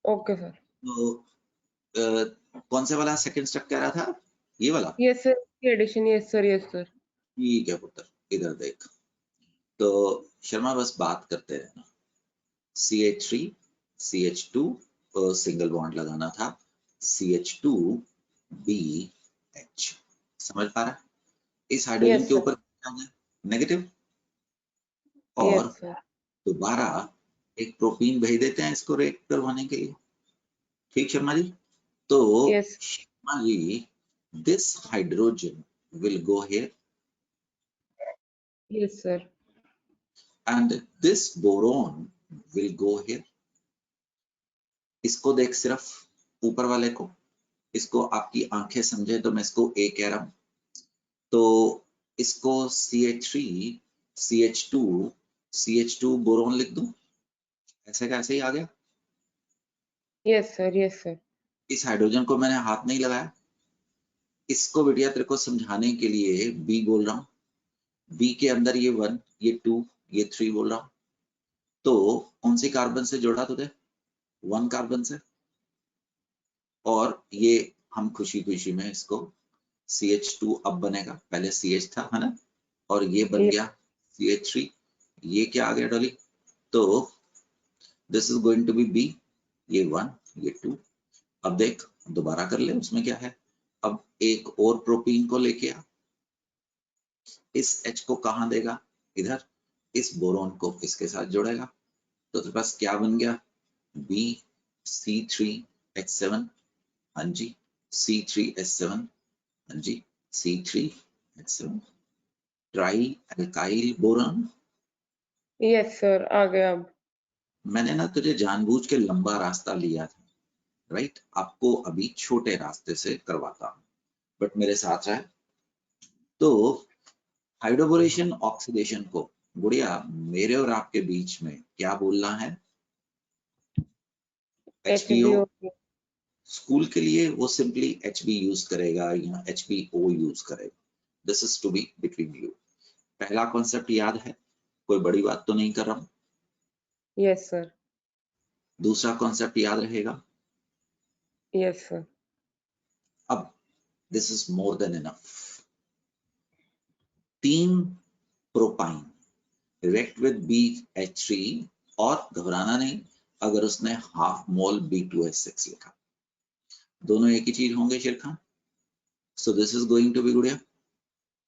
Okay sir. तो कौन से वाला सेकंड स्टेप कह रहा था? ये वाला? Yes sir, addition, yes sir, yes sir. ठीक है पुत्र, इधर देख। तो शर्मा बस बात करते रहना। CH3 CH2 सिंगल बॉन्ड लगाना था, CH2BH। समझ पा रहा है? इस हाइड्रोजन यस के सर, ऊपर क्या है? नेगेटिव। और यस सर, दोबारा एक प्रोपीन भेज देते हैं इसको रिएक्ट करवाने के लिए, ठीक शर्मा जी? तो yes Sharma ji, this hydrogen will go here yes sir, and this boron will go here. इसको देख, सिर्फ ऊपर वाले को, इसको आपकी आंखें समझे तो मैं इसको A कह रहा हूं, तो इसको CH3 CH2 CH2 बोरोन लिख दूं, ऐसे कैसे ही आ गया? यस सर, यस सर, इस हाइड्रोजन को मैंने हाथ नहीं लगाया, इसको बिटिया तेरे को समझाने के लिए B बोल रहा हूं, B के अंदर ये 1, ये 2, ये 3 बोल रहा हूं। तो कौन सी कार्बन से जोड़ा तुझे? 1 कार्बन से। और ये हम खुशी खुशी में इसको CH2 अब बनेगा, पहले CH था, है ना? और ये बन Yes. गया CH3। ये क्या आ गया डॉली? तो this is going to be B, ये 1, ये 2। अब देख, दोबारा कर ले, उसमें क्या है? अब एक और प्रोपीन को लेके आ, इस H को कहां देगा? इधर। इस बोरोन को इसके साथ जोड़ेगा, तो तेरे पास क्या बन गया? BC3H7, हाँ जी, C3H7, हाँ जी, C3H7, tri alkyl boron. Yes sir, आ गया अब। मैंने ना तुझे जानबूझ के लंबा रास्ता लिया था, राइट? आपको अभी छोटे रास्ते से करवाता हूं, बट मेरे साथ रहे। तो हाइड्रोबोरेशन ऑक्सीडेशन को गुड़िया मेरे और आपके बीच में क्या बोलना है? HBO। HBO, स्कूल के लिए वो सिंपली HB यूज करेगा या HBO यूज करेगा। This is to be between you. पहला कॉन्सेप्ट याद है? कोई बड़ी बात तो नहीं कर रहा हूं? यस सर, दूसरा कॉन्सेप्ट याद रहेगा? यस सर, अब this is more than enough. 3 propyne react with BH3, और घबराना नहीं अगर उसने हाफ मोल B2H6 लिखा, दोनों एक ही चीज होंगे शेरखान। So this is going to be Gudiya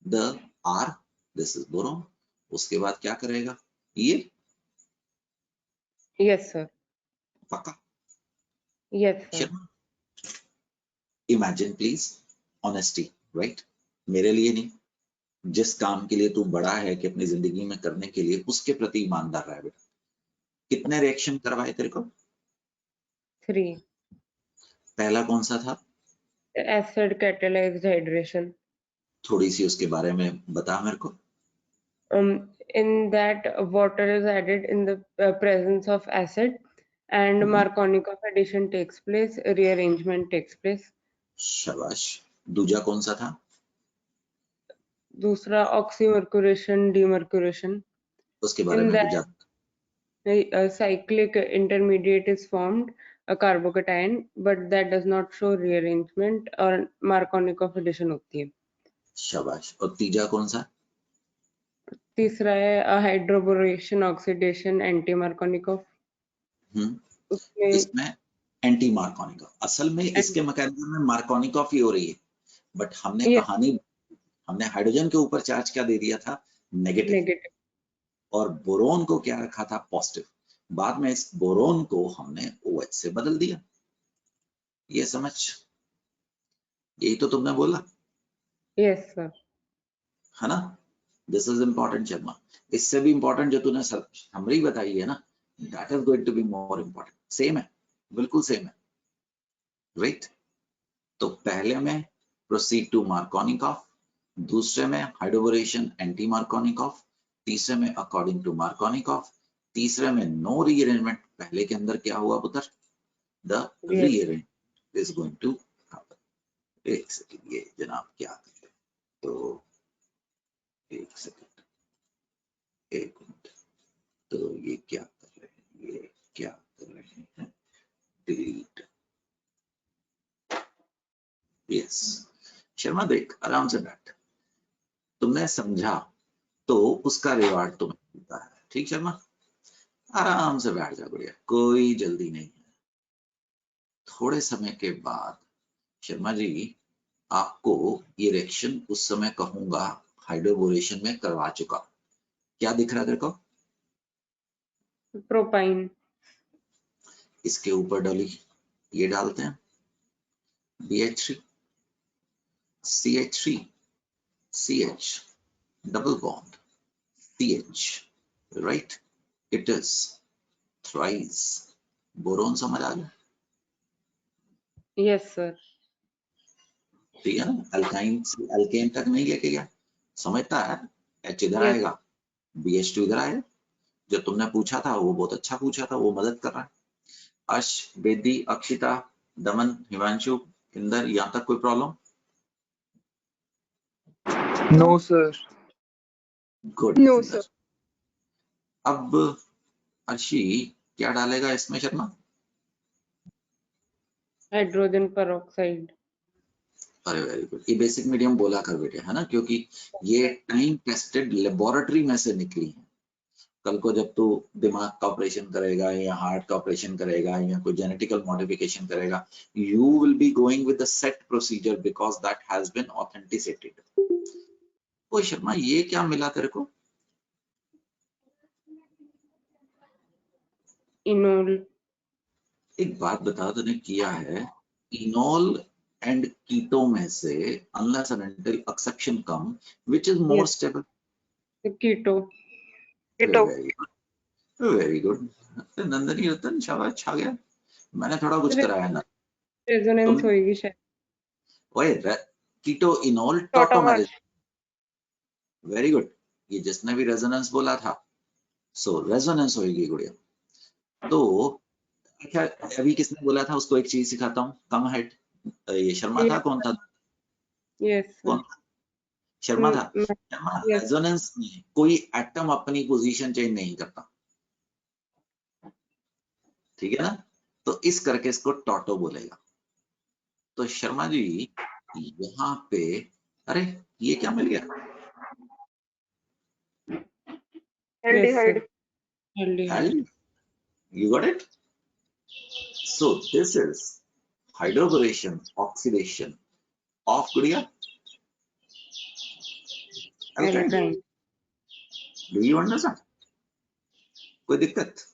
the R, this is boron. उसके बाद क्या करेगा? ये यस सर, पक्का? Yes sir, Sharma, imagine please, honesty, right? मेरे लिए नहीं, जिस काम के लिए तू बड़ा है कि अपनी जिंदगी में करने के लिए, उसके प्रति ईमानदार रहे बेटा। कितने रिएक्शन करवाए तेरे को? 3 पहला कौन सा था? Acid catalysed hydration. थोड़ी सी उसके बारे में बता मेरे को। In that, water is added in the presence of acid, and Markovnikov addition takes place, rearrangement takes place. शाबाश। दूजा कौन सा था? दूसरा oxymercuration, demercuration. उसके बारे In में that, बुझा। a cyclic intermediate is formed, a carbocation, but that does not show rearrangement और Markovnikov addition होती है। शाबाश। और तीजा कौन सा? तीसरा है हाइड्रोबोरेशन ऑक्सीडेशन एंटी मार्कोनिकोव। उसमें इसमें एंटी मार्कोनिकॉफ, असल में इसके मैकेनिज्म में मार्कोनिकॉफ ही हो रही है, बट हमने Yes, कहानी, हमने हाइड्रोजन के ऊपर चार्ज क्या दे दिया था? नेगेटिव। नेगेटिव। और बोरोन को क्या रखा था? पॉजिटिव। बाद में इस बोरोन को हमने OH से बदल दिया। ये समझ, यही तो तुमने बोला, यस सर, है ना? This is important Sharma. इससे भी इंपॉर्टेंट जो तूने समरी बताई है ना, that is going to be more important. Same है, बिल्कुल सेम है, राइट? तो पहले में प्रोसीड टू मार्कोनिकॉफ, दूसरे में हाइड्रोबोरेशन एंटी मार्कोनिकॉफ, तीसरे में अकॉर्डिंग टू मार्कोनिकॉफ, तीसरे में नो रीअरेंजमेंट। पहले के अंदर क्या हुआ पुत्र? The rearrangement is going to happen. एक सेकंड, ये जनाब क्या करते हैं, तो एक सेकंड, एक मिनट, तो ये क्या कर रहे हैं, ये क्या कर रहे हैं, डिलीट। यस शर्मा देख आराम से बैठ, तुमने समझा तो उसका रिवार्ड तुम्हें मिलता है। ठीक शर्मा, आराम से बैठ जा बढ़िया, कोई जल्दी नहीं है। थोड़े समय के बाद शर्मा जी आपको ये रिएक्शन उस समय कहूंगा हाइड्रोबोरेशन में करवा चुका। क्या दिख रहा है तेरे को? प्रोपाइन। इसके ऊपर डॉली ये डालते हैं BH3 CH3 CH double bond CH, right? It is thrice boron. समझ आ गया? Yes sir. ठीक है ना, अल्काइन से अल्केन तक नहीं लेके गया, समझता है? H इधर Yes. आएगा, BH2 इधर आएगा। जो तुमने पूछा था वो बहुत अच्छा पूछा था, वो मदद कर रहा है। अश, बेदी, अक्षिता, दमन, हिमांशु, इंदर, यहाँ तक कोई problem? No sir. Good. No, sir. अब अर्शी क्या डालेगा इसमें शर्मा? Hydrogen peroxide. अरे वेरी गुड, ये बेसिक मीडियम बोला कर बेटे, है ना, क्योंकि ये टाइम टेस्टेड लेबोरेटरी में से निकली है। कल को जब तू दिमाग का ऑपरेशन करेगा या हार्ट का ऑपरेशन करेगा या कोई जेनेटिकल मॉडिफिकेशन करेगा, you will be going with the set procedure because that has been authenticated. ओ शर्मा ये क्या मिला तेरे को? इनोल। एक बात बता, तूने किया है इनोल एंड कीटो में से unless and until exception come which is more Yes. Stable? Keto. Keto. Very good Nandini, Ratan शाबाश, छा गया। मैंने थोड़ा कुछ कराया ना। रेजोनेंस होगी शायद। ओए keto enol tautomer. Tautomer. Very good, ये जिसने भी रेजोनेंस बोला था, सो रेजोनेंस होगी गुड़िया। तो अच्छा अभी किसने बोला था, उसको एक चीज सिखाता हूँ, कम हेड। ये शर्मा था, कौन था? यस कौन था? शर्मा था। yes. शर्मा, रेजोनेंस में कोई एटम अपनी पोजीशन चेंज नहीं करता, ठीक है ना? तो इस करके इसको टॉटो बोलेगा। तो शर्मा जी यहाँ पे, अरे ये क्या मिल गया? Aldehyde. Aldehyde. You got it? So this is hydroboration oxidation of गुड़िया alkyne. Alkyne. Do you understand? कोई दिक्कत?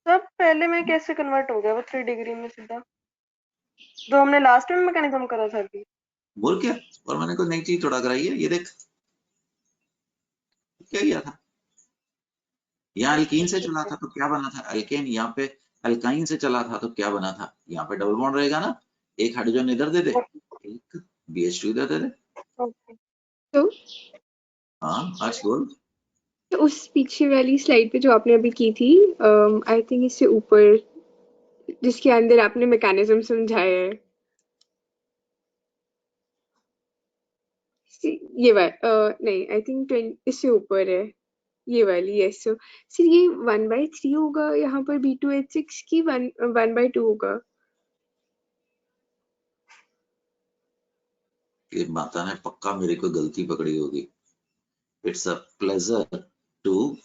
सब पहले में कैसे कन्वर्ट हो गया वो 3 डिग्री में सीधा, जो हमने लास्ट में मैकेनिज्म करा था अभी। बोल क्या? और मैंने कोई नई चीज थोड़ा कराई है, ये देख क्या किया था। यहाँ अल्कीन से चला था तो क्या बना था अल्केन, यहाँ पे अल्काइन से चला था तो क्या बना था, यहाँ पे डबल बॉन्ड रहेगा ना, एक हाइड्रोजन इधर दे दे, एक BH2 इधर दे दे। तो हाँ आज बोल। उस पीछे वाली स्लाइड पे जो आपने अभी की थी, आई थिंक इससे ऊपर जिसके अंदर आपने मैकेनिज्म समझाया है, ये नहीं, आई थिंक इससे ऊपर है ये वाली। यस सो सर, ये 1/3 होगा यहाँ पर B2H6 की 1/2 होगा? कि माता ने पक्का मेरी कोई गलती पकड़ी होगी। It's a pleasure to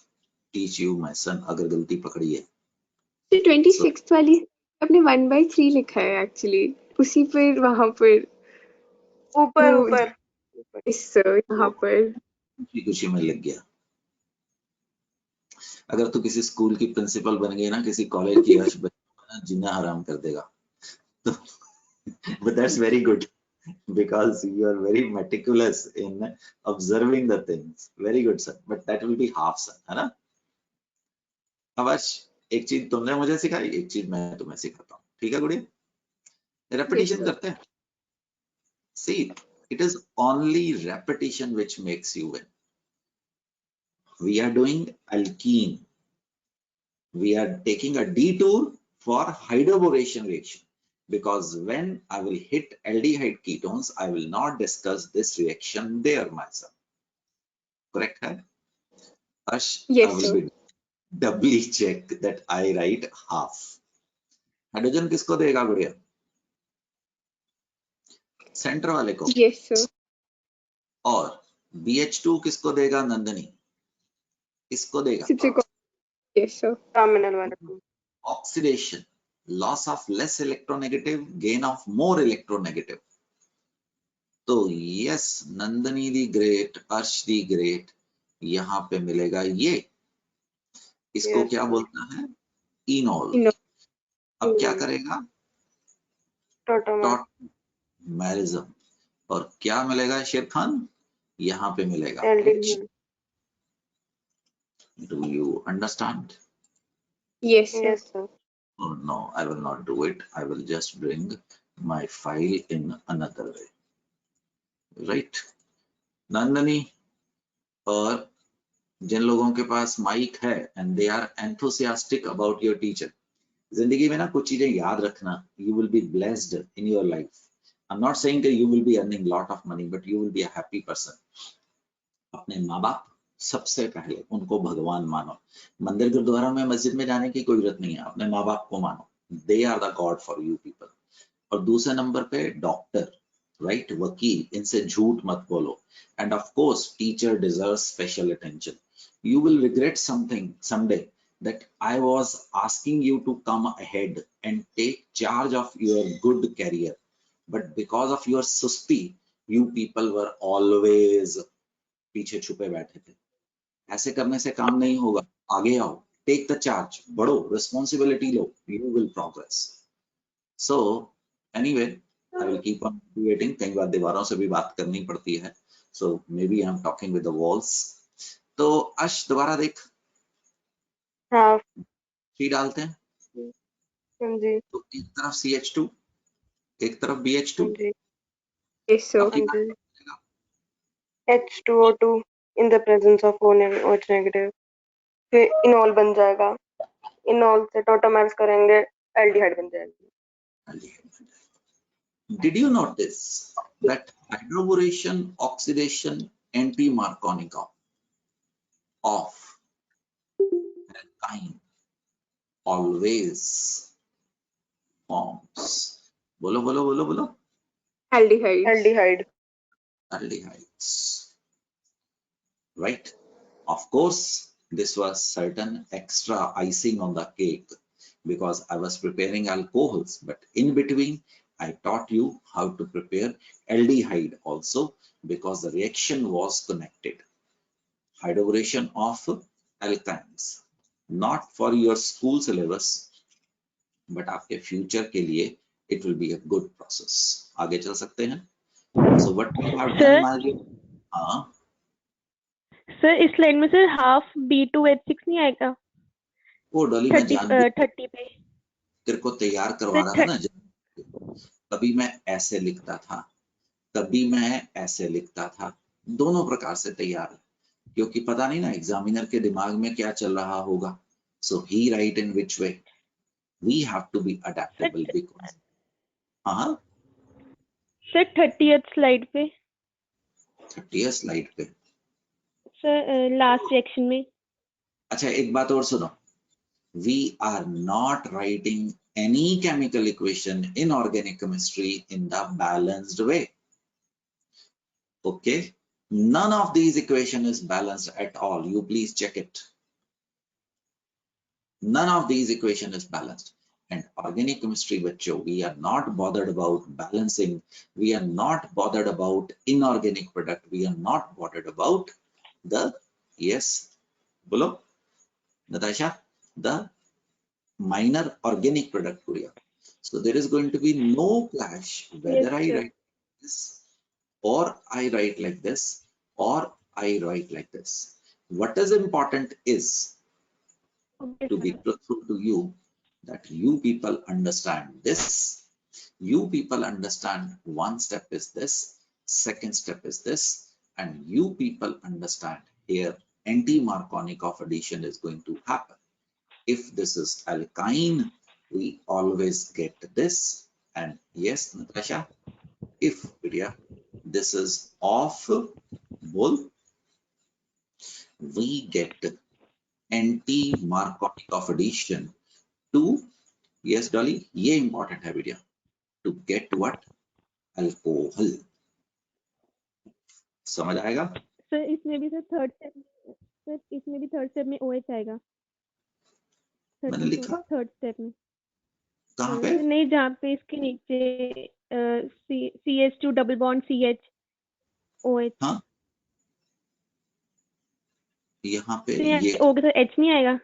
teach you my son, अगर गलती पकड़ी है। 26th वाली आपने 1/3 लिखा है एक्चुअली, उसी पर वहां पर ऊपर वो ऊपर इस यहाँ पर खुशी में लग गया। अगर तू किसी स्कूल की प्रिंसिपल बन गई ना, किसी कॉलेज की यश बन गई ना, जीना हराम कर देगा। तो but that's very good because you are very meticulous in observing the things. Very good sir, but that will be half sir, है ना? अब आज एक चीज तुमने मुझे सिखाई, एक चीज मैं तुम्हें सिखाता हूँ, ठीक है गुड़िया? रेपिटेशन करते हैं। See, it is only repetition which makes you win. We are doing alkene. We are taking a detour for hydroboration reaction because when I will hit aldehyde ketones, I will not discuss this reaction there myself. Correct? Hai? Ash, Yes, I will sir. be doubly check that I write half. Hydrogen किसको देगा गुड़िया? Centre वाले को. Yes, sir. और BH2 किसको देगा नंदनी? किसको देगा? सबसे yes, sir. टर्मिनल वाले को. Oxidation, loss of less electronegative, gain of more electronegative. तो यस नंदनी दी ग्रेट, अर्श दी ग्रेट, यहाँ पे मिलेगा ये. इसको Yes, क्या sir. बोलता है? इनॉल. Enol. अब क्या करेगा? टोटोमर. टॉटमेरिज्म. और क्या मिलेगा शेर खान? यहाँ पे मिलेगा H. Aldehyde. Do you understand? Yes, sir. Yes, sir. Oh, no, I will not do it. I will just bring my file in another way. Right? Nandini और जिन लोगों के पास माइक है and they are enthusiastic about your teacher, जिंदगी में ना कुछ चीजें याद रखना. You will be blessed in your life. I'm not saying that you will be earning lot of money, but you will be a happy person. अपने माँ बाप सबसे पहले उनको भगवान मानो. मंदिर गुरुद्वारा में मस्जिद में जाने की कोई जरूरत नहीं है. अपने माँ बाप को मानो. They are the God for you people. और दूसरे नंबर पे डॉक्टर, राइट, वकील, इनसे झूठ मत बोलो. End of course teacher deserves special attention. You will regret something someday that I was asking you to come ahead and take charge of your good career, but because of your susti, you people were always पीछे छुपे बैठे थे. ऐसे करने से काम नहीं होगा. आगे आओ, टेक द चार्ज, बढ़ो, रिस्पॉन्सिबिलिटी लो, you will progress. So anyway I will keep on motivating. कई बार दीवारों से भी बात करनी पड़ती है. So maybe I am talking with the walls. तो अश दोबारा देख, हाँ. सी डालते हैं. जी. तो एक तरफ CH2, एक तरफ BH2. जी. Yes, sir. अब जी. H2O2 in the presence of OH negative. फिर इनॉल बन जाएगा. इनॉल से टोटोमर्स करेंगे, एल्डिहाइड बन जाएगा. Did you notice that hydroboration, oxidation, anti-Markovnikov of alkyne always forms, bolo bolo bolo bolo, Aldehydes. Aldehyde. aldehydes, right? Of course, this was certain extra icing on the cake because I was preparing alcohols, but in between I taught you how to prepare aldehyde also because the reaction was connected. Hydroboration of alkynes, not for your school syllabus, but आपके future के लिए it will be a good process. आगे चल सकते हैं. So what we have done, Marjorie? हाँ. Sir इस line में सर हाफ B2H6 नहीं आएगा वो डॉली में 30 पे. तेरे को तैयार करवा रहा था ना. कभी मैं ऐसे लिखता था, कभी मैं ऐसे लिखता था. दोनों प्रकार से तैयार है क्योंकि पता नहीं ना एग्जामिनर के दिमाग में क्या चल रहा होगा. So he right in which way. We have to be adaptable because हाँ सर 30th स्लाइड पे 30th स्लाइड पे. सर लास्ट रिएक्शन में. अच्छा एक बात और सुनो. We are not writing any chemical equation in organic chemistry in the balanced way. Okay, none of these equation is balanced at all. You please check it. None of these equation is balanced. And organic chemistry, bachcho, we are not bothered about balancing. We are not bothered about inorganic product. We are not bothered about the, yes, bolo, Natasha, the minor organic product. So there is going to be no clash whether Yes, I sir. write this or I write like this or I write like this. What is important is Okay, to be sir. truthful to you that you people understand this. You people understand one step is this, second step is this, and you people understand here anti-Markovnikov addition is going to happen. If this is alkyne, we always get this. And yes, Natasha, if this is of bull, we get anti-Markovnikov of addition to, yes Dolly, ये important है बेटा, to get what? Alcohol. समझ आएगा? Sir इसमें भी third step में OH आएगा। मैंने लिखा थर्ड स्टेप में कहाँ पे? नहीं, जहाँ पे इसके नीचे CH2 double bond CH OH। हाँ यहाँ पे तो ये O के साथ H नहीं आएगा?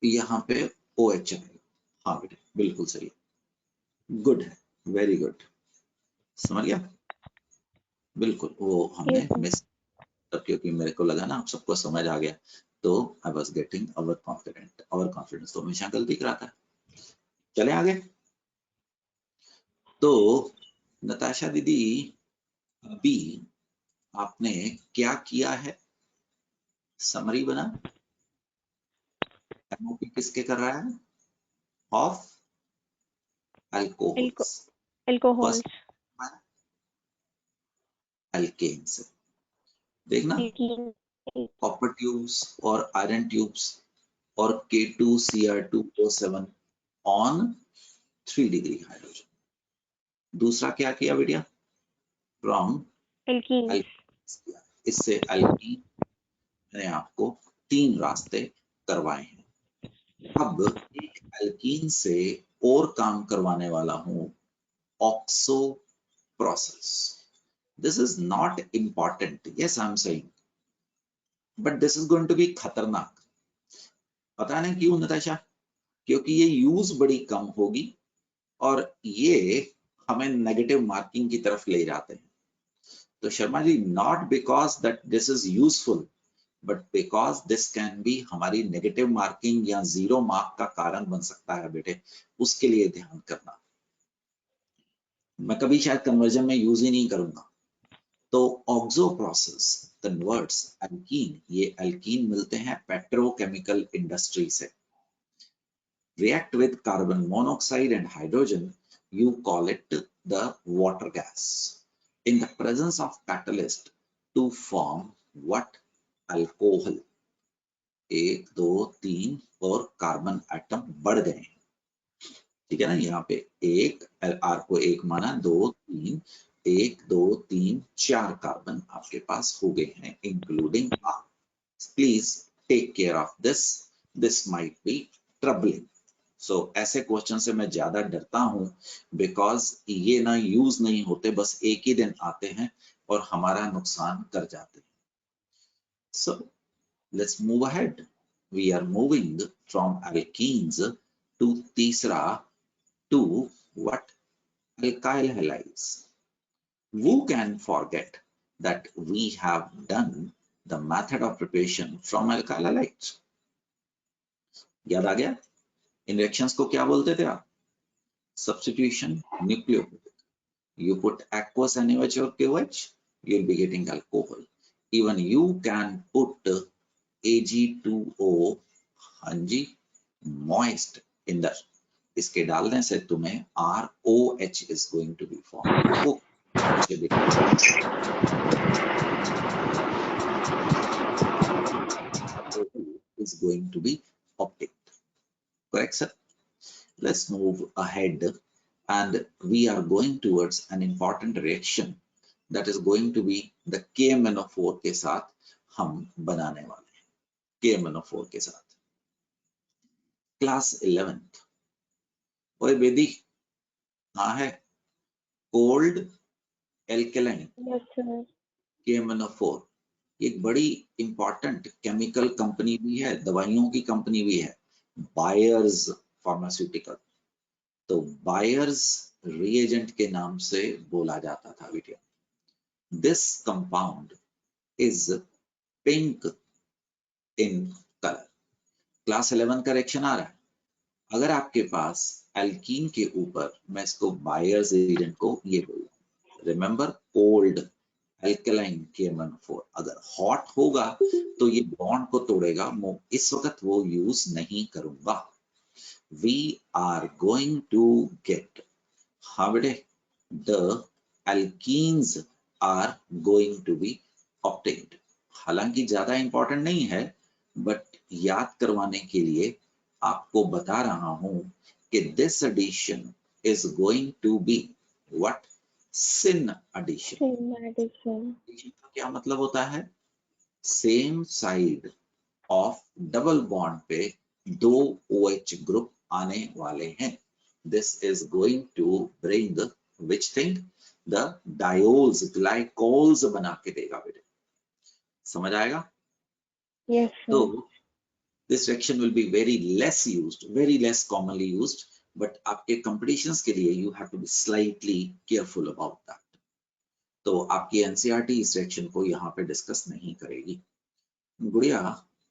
यहाँ पे OH आएगा। हाँ बेटे बिल्कुल सही, गुड है, वेरी गुड, समझ गया? बिल्कुल, वो हमने मिस, क्योंकि मेरे को लगा ना आप सबको समझ आ गया, तो I was getting over confidence तो हमेशा गलती कराता है। चले आगे। तो नताशा दीदी, अभी आपने क्या किया है? समरी बना, एमओपी किसके कर रहा है? ऑफ अल्कोहल्स, अल्कोहल, अल्केन से। देखना कॉपर ट्यूब्स और आयरन ट्यूब्स और K2Cr2O7 ऑन 3 डिग्री हाइड्रोजन। दूसरा क्या किया बेटिया? फ्रॉम एल्कीन, इससे अल्कीन मैंने आपको 3 रास्ते करवाए हैं। अब एक अल्कीन से और काम करवाने वाला हूं, oxo process. This is not important, yes I am saying, but this is going to be खतरनाक। पता नहीं क्यों नताशा? क्योंकि ये यूज बड़ी कम होगी और ये हमें नेगेटिव मार्किंग की तरफ ले जाते हैं। तो Sharma ji, not because that this is useful, but because this can be हमारी नेगेटिव मार्किंग या 0 मार्क का कारण बन सकता है बेटे, उसके लिए ध्यान करना। मैं कभी शायद कन्वर्जन में यूज ही नहीं करूंगा। तो ऑक्सो प्रोसेस कन्वर्ट्स अल्कीन, ये अल्कीन मिलते हैं पेट्रोकेमिकल इंडस्ट्री से, react with carbon monoxide and hydrogen, you call it the water gas, in the presence of catalyst to form what? Alcohol. 1 2 3 और कार्बन एटम बढ़ गए हैं, ठीक है ना? यहाँ पे एक R को 1 माना, 2 3, 1 2 3 4 कार्बन आपके पास हो गए हैं, including R. Please take care of this, this might be troubling. So ऐसे क्वेश्चन से मैं ज्यादा डरता हूं, बिकॉज ये ना यूज नहीं होते, बस एक ही दिन आते हैं और हमारा नुकसान कर जाते हैं। So let's move ahead. We are moving from alkenes to तीसरा, to what? Alkyl halides. Who can forget that we have done the method of preparation from alkyl halides? याद आ गया? इन रिएक्शंस को क्या बोलते थे आप? Substitution nucleophilic. You put aqueous NaOH or KOH, you'll be getting alcohol. Even you can put Ag2O, हाँ जी, moist in there. इसके डालने से तुम्हें ROH is going to be formed. वो is going to be obtained. Correct, sir? Let's move ahead, and we are going towards an important reaction that is going to be the KMnO4 के साथ हम बनाने वाले हैं। KMnO4 के साथ class 11th। ओए बेदी, हाँ है कोल्ड एल्केलाइन KMnO4, एक बड़ी इंपॉर्टेंट केमिकल कंपनी भी है, दवाइयों की कंपनी भी है, बायर्स फार्मास्यूटिकल। तो बायर्स रिएजेंट के नाम से बोला जाता था बेटा। This compound is pink in colour. Class 11 का रिएक्शन आ रहा है। अगर आपके पास एल्कीन के ऊपर, मैं इसको बायर्स रिएजेंट को ये बोलूं, रिमेंबर कोल्ड एल्कलाइन KMnO4, अगर हॉट होगा तो ये बॉन्ड को तोड़ेगा, इस वक्त वो यूज नहीं करूंगा। We are going to get, हाँ बेटे, the alkenes are going to be obtained. हालांकि ज्यादा इंपॉर्टेंट नहीं है, बट याद करवाने के लिए आपको बता रहा हूं कि this addition is going to be what, syn addition. Sin addition. का क्या मतलब होता है? Same side of double bond पे दो OH ग्रुप आने वाले हैं। This is going to bring which thing, the diols, glycols बना के देगा बेटे। समझ आएगा? Yes, sir. तो this reaction will be very less used, very less commonly used, but आपके competitions के लिए you have to be slightly careful about that. तो आपकी NCERT इस reaction को यहाँ पे discuss नहीं करेगी। गुड़िया,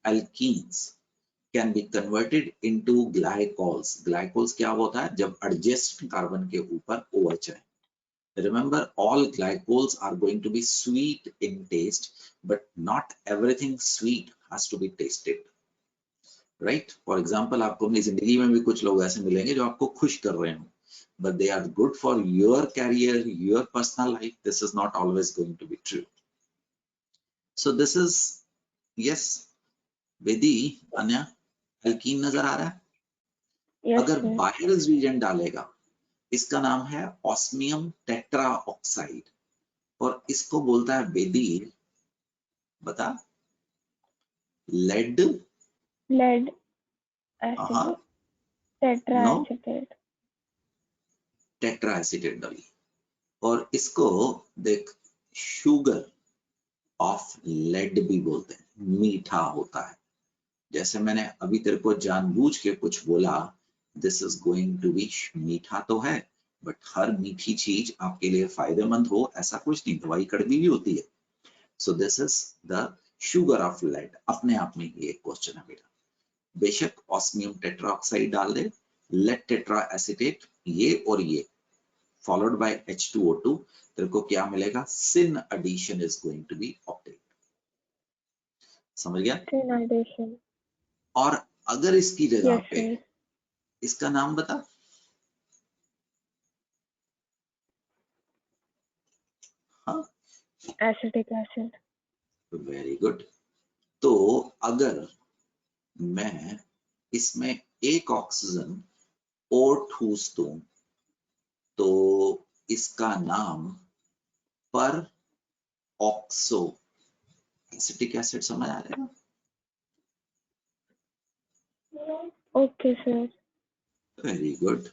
alkenes can be converted into glycols. Glycols क्या होता है? जब adjacent carbon के ऊपर OH है। Remember, all glycols are going to be sweet in taste, but not everything sweet has to be tasted. Right? For example आपको अपनी जिंदगी में भी कुछ लोग ऐसे मिलेंगे जो आपको खुश कर रहे हो, but they are good for your career, your personal life. This is not always going to be true. So this is, yes, वेदी, अन्या, एल्कीन नजर आ रहा है? Yes, अगर sir. बायर्स रीजन डालेगा, इसका नाम है ऑस्मियम टेट्राऑक्साइड, और इसको बोलता है वेदी, बता, लेड, Lead हाँ, acid. Tetraacetate. टेट्राएसिटेट डाली, और इसको देख शुगर ऑफ लेड भी बोलते हैं, मीठा होता है। जैसे मैंने अभी तेरे को जानबूझ के कुछ बोला, this is going to be, मीठा तो है, बट हर मीठी चीज आपके लिए फायदेमंद हो ऐसा कुछ नहीं, दवाई कड़वी भी होती है। So this is the sugar of lead. अपने आप में ये क्वेश्चन है बेटा, बेशक ऑस्मियम टेट्राऑक्साइड डाल दे, लेड टेट्रा एसिटेट, ये और ये followed by H2O2, तेरे को क्या मिलेगा? sin addition is going to be obtained. समझ गया? Sin addition. और अगर इसकी जगह Yes, पे sir. इसका नाम बता, हाँ, Acetic acid. Very good. तो अगर मैं इसमें एक ऑक्सीजन और ठूस दूं, तो इसका नाम पर ऑक्सो एसिटिक एसिड, समझ आ रहा है? Okay, sir. Very good.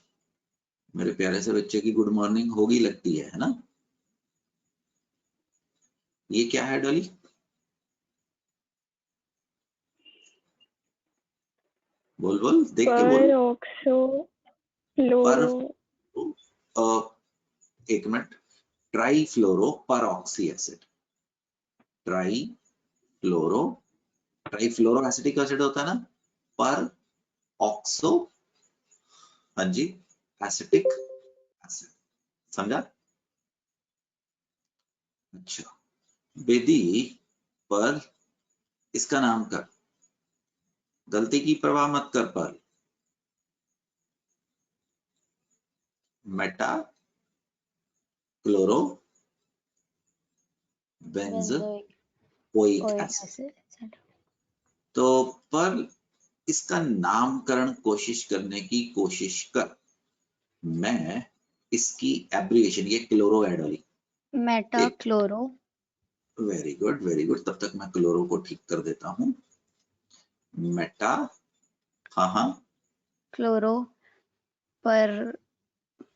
मेरे प्यारे से बच्चे की गुड मॉर्निंग होगी लगती है ना? ये क्या है डॉली? बोल बोल, देख के बोल। Peroxofluoro. एक minute, trifluoro परऑक्सी acid, trifluoro acetic acid होता है ना, पर ऑक्सो, हाँ जी, एसिटिक एसिड। समझा? अच्छा बेदी, पर इसका नाम कर, गलती की परवाह मत कर, पर मेटा क्लोरो बेंजोइक एसिड। तो पर इसका नामकरण कोशिश करने की कोशिश कर। मैं इसकी एब्रिविएशन, ये क्लोरो ऐड वाली, Meta chloro. Very good very good. तब तक मैं क्लोरो को ठीक कर देता हूँ। मेटा, हाँ हाँ, क्लोरो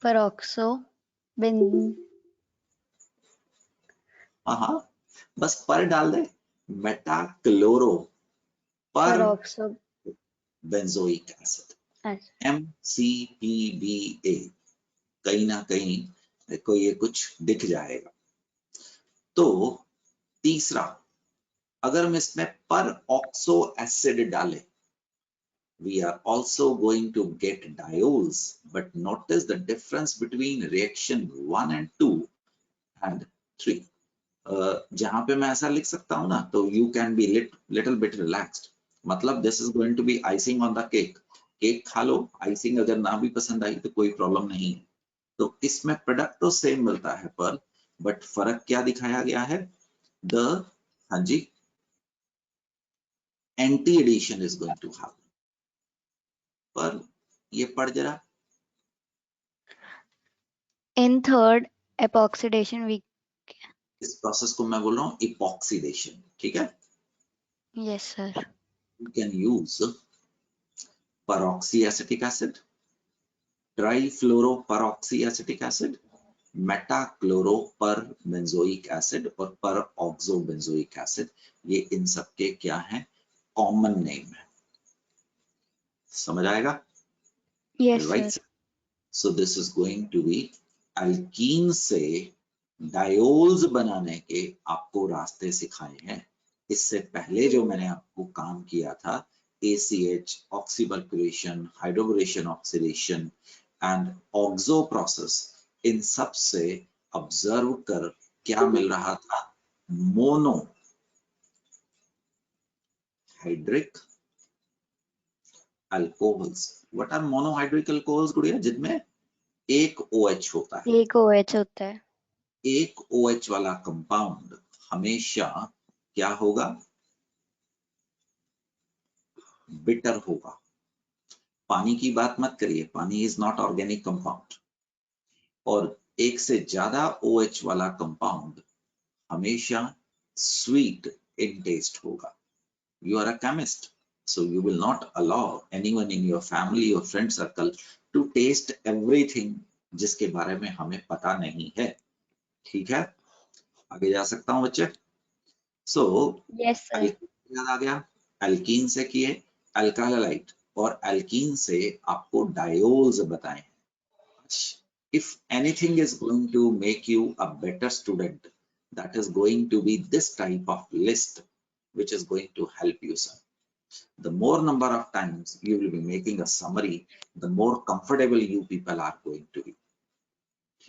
परऑक्सो बेन, हाँ हाँ, बस पर डाल दे, meta chloro peroxo benzoic acid, MCPBA। कहीं ना कहीं देखो ये कुछ दिख जाएगा। तो तीसरा, अगर हम इसमें पर ऑक्सो एसिड डालें, we are also going to get diols, but notice the difference between reaction 1 and 2 and 3. जहां पे मैं ऐसा लिख सकता हूं ना, तो you can be little bit relaxed, मतलब this is going to be icing on the cake. Cake खा लो, आइसिंग अगर ना भी पसंद आई तो कोई प्रॉब्लम नहीं है। तो इसमें प्रोडक्ट तो सेम मिलता है, पर बट फर्क क्या दिखाया गया है? द, हाँ जी, anti addition is going to happen. पर ये पढ़ जरा, In third epoxidation we इस प्रोसेस को मैं बोल रहा हूँ इपॉक्सीडेशन, ठीक है। yes sir You can use peroxyacetic acid, trifluoroperoxyacetic acid, metachloroperbenzoic acid और peroxobenzoic acid। ये इन सब के क्या है, कॉमन नेम है। समझ आएगा? yes Right? sir So this is going to be alkene से डायोल्स बनाने के आपको रास्ते सिखाए हैं। इससे पहले जो मैंने आपको काम किया था ACH, ऑक्सीबल्कुलेशन, hydroboration oxidation and oxo process, इन सब से ऑब्जर्व कर क्या मिल रहा था, mono hydric alcohols. What are monohydric alcohols Gudiya? जिनमें एक OH होता है। एक OH होता है। एक OH वाला कंपाउंड हमेशा क्या होगा, बिटर होगा। पानी की बात मत करिए, पानी इज नॉट ऑर्गेनिक कंपाउंड। और एक से ज्यादा OH वाला कंपाउंड हमेशा स्वीट इन टेस्ट होगा। You are a chemist, so you will not allow anyone in your family or friend circle to taste everything जिसके बारे में हमें पता नहीं है। ठीक है, आगे जा सकता हूं बच्चे? सो yes sir याद आ गया, एल्कीन से किए अल्काइलाइट और एल्कीन से आपको डायोल्स बताए। If anything is going to make you a better student, that is going to be this type of list which is going to help you, sir. The more number of times you will be making a summary, the more comfortable you people are going to be.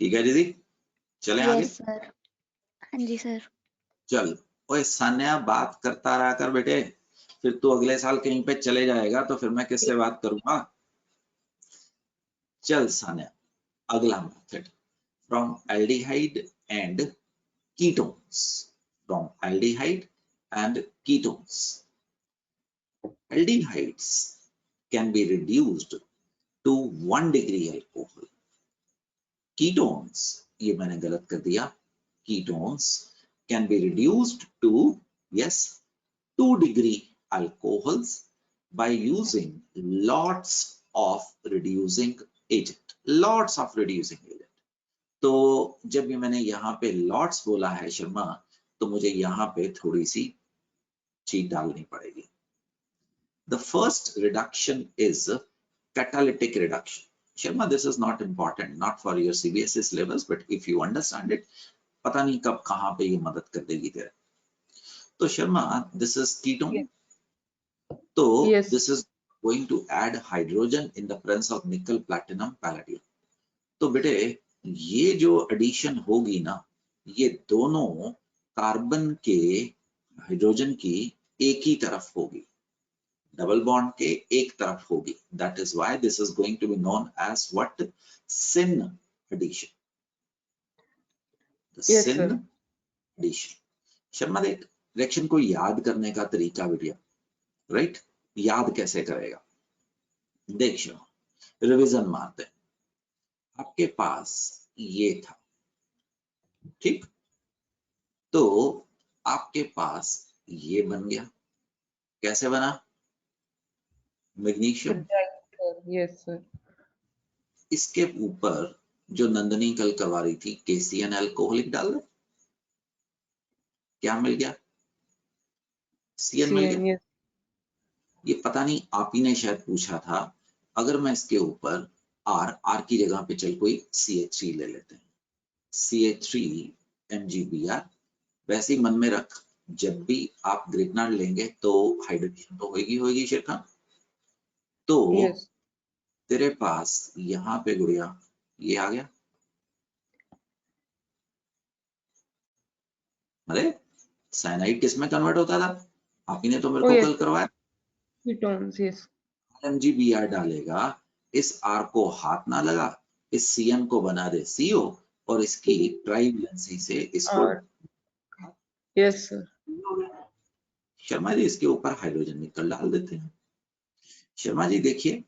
ठीक है दीदी, चले आगे। yes sir हाँ जी sir चल ओए सान्या, बात करता रहा कर बेटे, फिर तू अगले साल कहीं पे चले जाएगा तो फिर मैं किससे बात करूंगा? चल सान्या, अगला method, from aldehyde and ketones. From aldehyde and ketones, aldehydes can be reduced to 1 degree alcohol. Ketones, ये मैंने गलत कर दिया, ketones can be reduced to, yes, 2 degree alcohols by using lots of reducing agent. Lots of reducing agent. तो जब ये मैंने यहाँ पे lots बोला है शर्मा, तो मुझे यहाँ पे थोड़ी सी चीज डालनी पड़ेगी। The first reduction is catalytic reduction. Sharma, this is not important, not for your CBSE syllabus, but if you understand it, पता नहीं कब कहाँ पे ये मदद कर देगी तेरे। तो Sharma, this is ketone. Yes. तो Yes. this is going to add hydrogen in the presence of nickel, platinum, palladium. तो बेटे ये जो addition होगी ना, ये दोनों कार्बन के हाइड्रोजन की एक ही तरफ होगी, डबल बॉन्ड के एक तरफ होगी। That is why this is going to be known as what, syn addition. Yes, syn sir. Addition. Sharma देख, रिएक्शन को याद करने का तरीका बेटिया, राइट? याद कैसे करेगा? देख शर्मा, रिवीजन मारते हैं। आपके पास ये था, ठीक? तो आपके पास ये बन गया, कैसे बना? मैग्नीशियम। Yes, sir. इसके ऊपर जो नंदनी कल करवा रही थी KCN अल्कोहलिक डाल दे, क्या मिल गया? CN मिल गया। Yes. ये पता नहीं आप ही ने शायद पूछा था, अगर मैं इसके ऊपर R की जगह पे चल कोई CH3 ले लेते हैं, CH3 MgBr, वैसे ही मन में रख, जब भी आप ग्रिग्नार्ड लेंगे तो हाइड्रोजन तो होगी शेरखान। तो Yes. तेरे पास यहाँ पे गुड़िया ये आ गया। अरे साइनाइड किस में कन्वर्ट होता था? आप ही ने तो मेरे Oh, को yes. कल करवाया। Ketones. Yes. MgBr डालेगा, इस R को हाथ ना लगा, इस CN को बना दे CO और इसकी ट्राइवैलेंसी से इसको Yes, sir. शर्मा जी इसके ऊपर हाइड्रोजन निकल डाल देते हैं। शर्मा जी देखिए,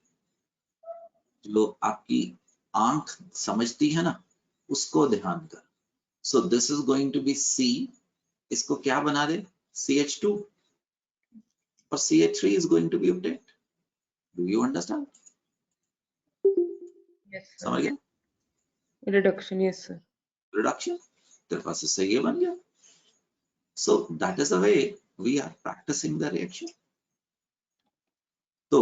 जो आपकी आंख समझती है ना, उसको ध्यान कर। So this is going to be C, इसको क्या बना दे, CH2, और CH3 is going to be obtained. Do you understand? Yes, समझ sir. गया? Reduction, yes, sir. Reduction, तेरे पास इससे ये बन गया। So that is the way we are practicing the reaction. तो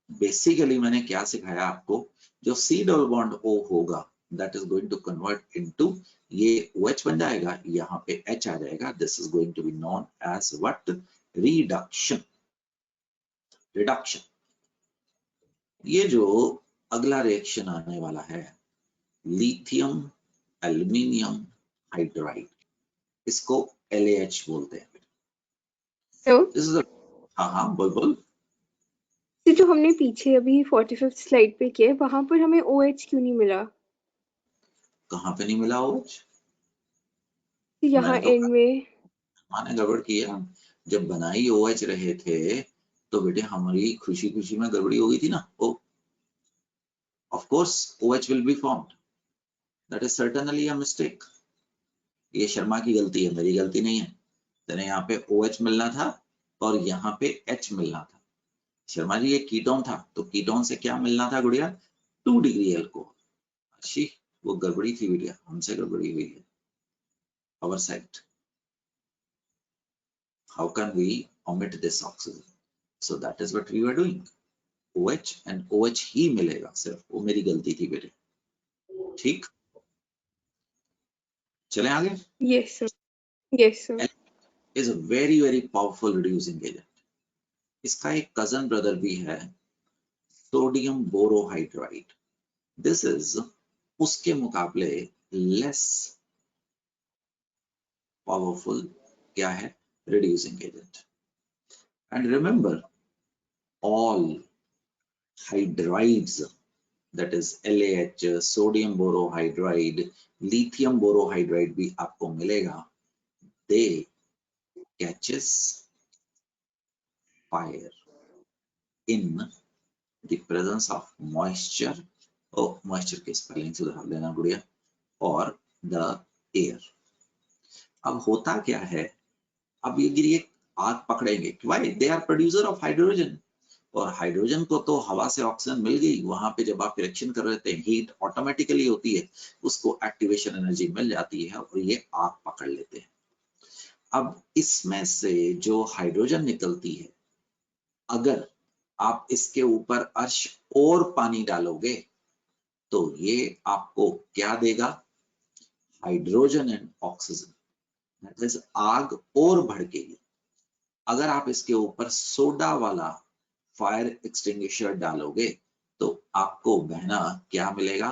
बेसिकली मैंने क्या सिखाया आपको, जो C डबल बॉन्ड O होगा that is going to convert into ये OH बन जाएगा, यहाँ पे H आ जाएगा। This is going to be known as what? Reduction. Reduction. ये जो अगला रिएक्शन आने वाला है, लिथियम एल्यूमिनियम हाइड्राइड, इसको LAH बोलते हैं। तो This is a, हाँ बोल बोल। तो जो हमने पीछे अभी 45th स्लाइड पे किया है, वहां पर हमें OH क्यों नहीं मिला? कहाँ पे नहीं मिला OH? यहाँ मैंने तो एंड में माने गड़बड़ किया, जब बनाई OH रहे थे तो बेटे हमारी खुशी खुशी में गड़बड़ी हो गई थी ना। Oh of course OH will be formed, that is certainly a mistake. ये शर्मा की गलती है, मेरी गलती नहीं है। तेने यहाँ पे OH मिलना था और यहाँ पे H मिलना था। शर्मा जी ये कीटोन था, तो कीटोन से क्या मिलना था गुड़िया, 2 डिग्री अल्कोहल। अच्छी वो गड़बड़ी थी बेटिया, हमसे गड़बड़ी हुई है, our side. How can we omit this oxygen? So that is what we were doing. OH and OH ही मिलेगा सिर्फ, वो मेरी गलती थी बेटे। ठीक, चले आगे। Yes sir, yes sir. is a very very powerful reducing agent. इसका एक कजन ब्रदर भी है, सोडियम बोरोहाइड्राइड। दिस इज उसके मुकाबले लेस पावरफुल क्या है, reducing agent. And remember all hydrides, that is LAH, sodium borohydride, lithium borohydride भी आपको मिलेगा, they catches fire in the presence of moisture, moisture के स्पेलिंग सुधार लेना गुड़िया, और the air. अब होता क्या है, अब ये आग पकड़ेंगे, why? They are producer of hydrogen, और हाइड्रोजन को तो हवा से ऑक्सीजन मिल गई, वहां पे जब आप रिएक्शन कर रहे थे हीट ऑटोमेटिकली होती है, उसको एक्टिवेशन एनर्जी मिल जाती है और ये आग पकड़ लेते हैं। अब इसमें से जो हाइड्रोजन निकलती है, अगर आप इसके ऊपर अर्श और पानी डालोगे तो ये आपको क्या देगा, hydrogen and oxygen, that is आग और भड़केगी। अगर आप इसके ऊपर सोडा वाला फायर एक्सटिंग्विशर डालोगे तो आपको बहना क्या मिलेगा,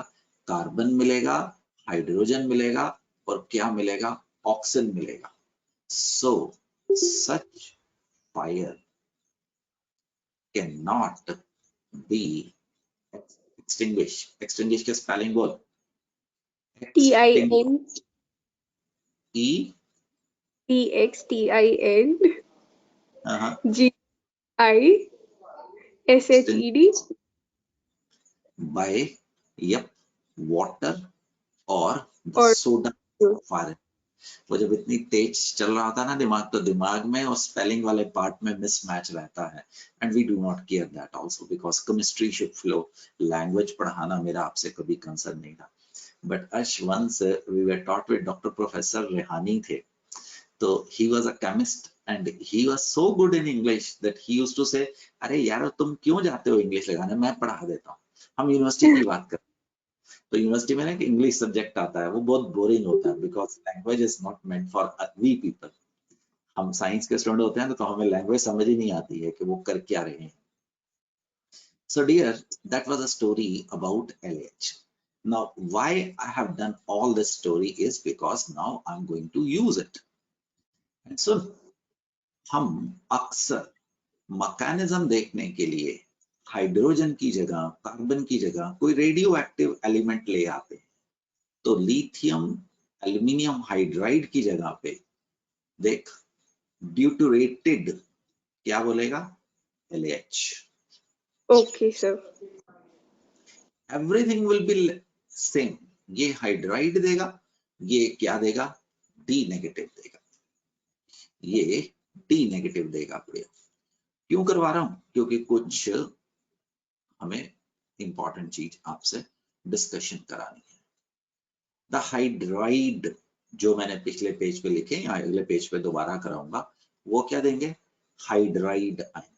कार्बन मिलेगा, हाइड्रोजन मिलेगा और क्या मिलेगा, ऑक्सीजन मिलेगा। So such fire can not be extinguished. Extinguish के स्पेलिंग बोल, TIN E EXTIN GISHED by yep water और the और soda fire. वो जब इतनी तेज चल रहा था ना दिमाग, तो दिमाग में और स्पेलिंग वाले पार्ट में मिसमैच रहता है, and we do not care that also because chemistry should flow. Language पढ़ाना मेरा आपसे कभी कंसर्न नहीं था, बट अश once we were taught with doctor professor Rehani थे, तो he was a chemist and he was so good in English that he used to say, अरे यार तुम क्यों जाते हो इंग्लिश लगाने, मैं पढ़ा देता हूँ। हम यूनिवर्सिटी की बात कर, तो यूनिवर्सिटी में ना इंग्लिश सब्जेक्ट आता है, वो बहुत बोरिंग होता है because language is not meant for we people. हम साइंस के स्टूडेंट होते हैं तो हमें लैंग्वेज समझ ही नहीं आती है कि वो कर क्या रहे हैं। So dear, that was a story about LH. Now why I have done all this story is because now I'm going to use it. And so हम अक्सर मैकेनिज्म देखने के लिए हाइड्रोजन की जगह, कार्बन की जगह कोई रेडियो एक्टिव एलिमेंट ले आते हैं। तो लिथियम एल्यूमिनियम हाइड्राइड की जगह पे देख ड्यूटरेटेड क्या बोलेगा? LH. Okay, sir. Everything will be same. ये हाइड्राइड देगा, ये क्या देगा? D नेगेटिव देगा, ये D नेगेटिव देगा. बढ़िया. क्यों करवा रहा हूं? क्योंकि कुछ हमें इंपॉर्टेंट चीज आपसे डिस्कशन करानी है. द हाइड्राइड जो मैंने पिछले पेज पे लिखे या अगले पेज पे दोबारा कराऊंगा, वो क्या देंगे? Hydride ion.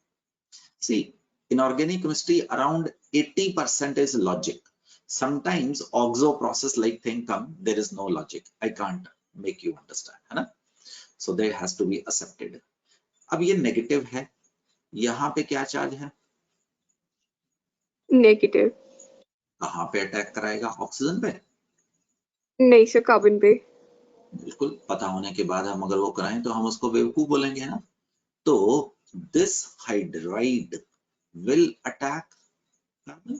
See, in organic chemistry around 80% is logic. Sometimes oxo process like thing come, there is no logic. I can't make you understand, है ना? So there has to be accepted. अब ये नेगेटिव है, यहाँ पे क्या charge है? Negative. कहाँ पे अटैक कराएगा? ऑक्सीजन पे? नहीं सर, कार्बन पे. बिल्कुल. पता होने के बाद हम अगर वो कराएं तो हम उसको बेवकूफ बोलेंगे ना. तो this hydride will attack carbon.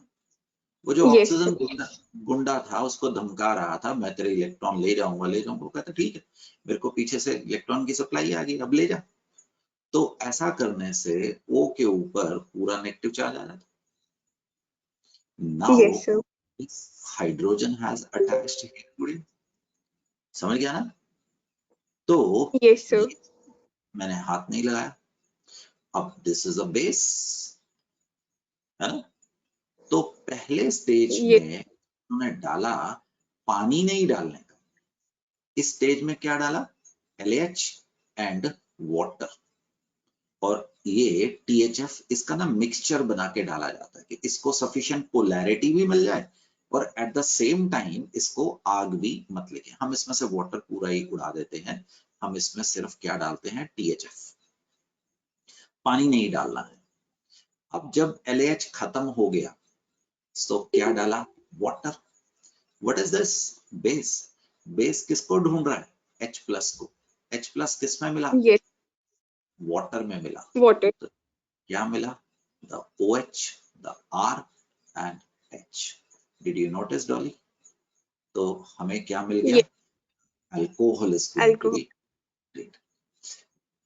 वो जो Yes, ऑक्सीजन गुंडा था उसको धमका रहा था, मैं तेरे इलेक्ट्रॉन ले जाऊंगा, ले जाऊंगा. वो कहता ठीक है, मेरे को पीछे से इलेक्ट्रॉन की सप्लाई आ गई, अब ले जा. तो ऐसा करने से O के ऊपर पूरा नेगेटिव चार्ज आ जाता. Now yes, sir. Hydrogen has attached here. समझ गया ना? तो Yes, sir. मैंने हाथ नहीं लगाया. अब दिस इज अ बेस, है ना? तो पहले स्टेज Yes, में उन्होंने डाला पानी नहीं डालने का. इस स्टेज में क्या डाला? LH and water. और ये THF इसका ना मिक्सचर बना के डाला जाता है कि इसको सफिशिएंट पोलैरिटी भी मिल जाए और एट द सेम टाइम इसको आग भी मत लगे. हम इसमें से वाटर पूरा ही उड़ा देते हैं. हम इसमें सिर्फ क्या डालते हैं? THF. पानी नहीं डालना है. अब जब LH खत्म हो गया तो क्या डाला? Water. What is this? Base. Base किसको ढूंढ रहा है? H प्लस को. H प्लस किस में मिला? yes, वाटर में मिला. water. तो क्या मिला? The OH, the R and H. Did you notice, Dolly? तो हमें क्या मिल गया? Yes, Alcohol is going to alcohol. be great.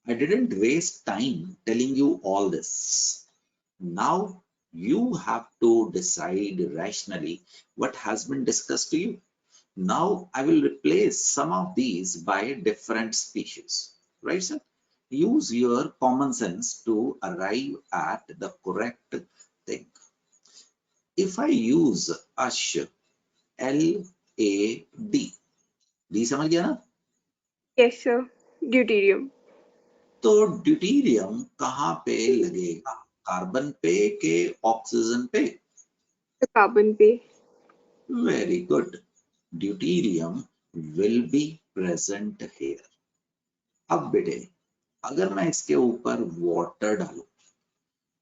I didn't waste time telling you all this. Now you have to decide rationally what has been discussed to you. Now I will replace some of these by different species. Right, sir? Use your common sense to arrive at the correct thing. If I use ash, LAD, D समझ गया ना? Yes, sir. Deuterium. तो deuterium कहाँ पे लगेगा? Carbon पे के oxygen पे? The carbon पे. Very good. Deuterium will be present here. अब बेटे, अगर मैं इसके ऊपर वाटर डालूं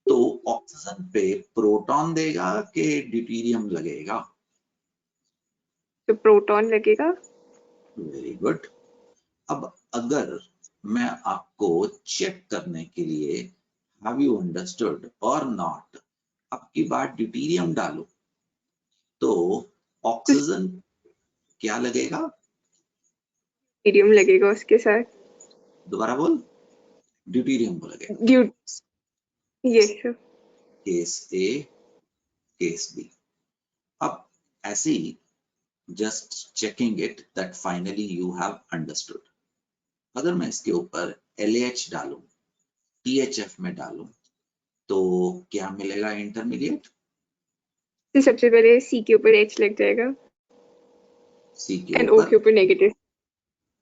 तो ऑक्सीजन पे प्रोटॉन देगा कि ड्यूटीरियम लगेगा? तो प्रोटॉन लगेगा. Very good. अब अगर मैं आपको चेक करने के लिए हैव यू अंडरस्टूड और नॉट अब की बार ड्यूटीरियम डालूं तो ऑक्सीजन क्या लगेगा? ड्यूटेरियम लगेगा उसके साथ. दोबारा बोल. ड्यूटीरियम को लगेगा. ड्यूट. Yes, sir. केस ए, केस बी. अब ऐसे ही just checking it that finally you have understood. अगर मैं इसके ऊपर LH डालूं, THF में डालूं तो क्या मिलेगा? इंटरमीडिएट. तो सबसे पहले C के ऊपर H लग जाएगा. C के एंड O के ऊपर ऊपर नेगेटिव.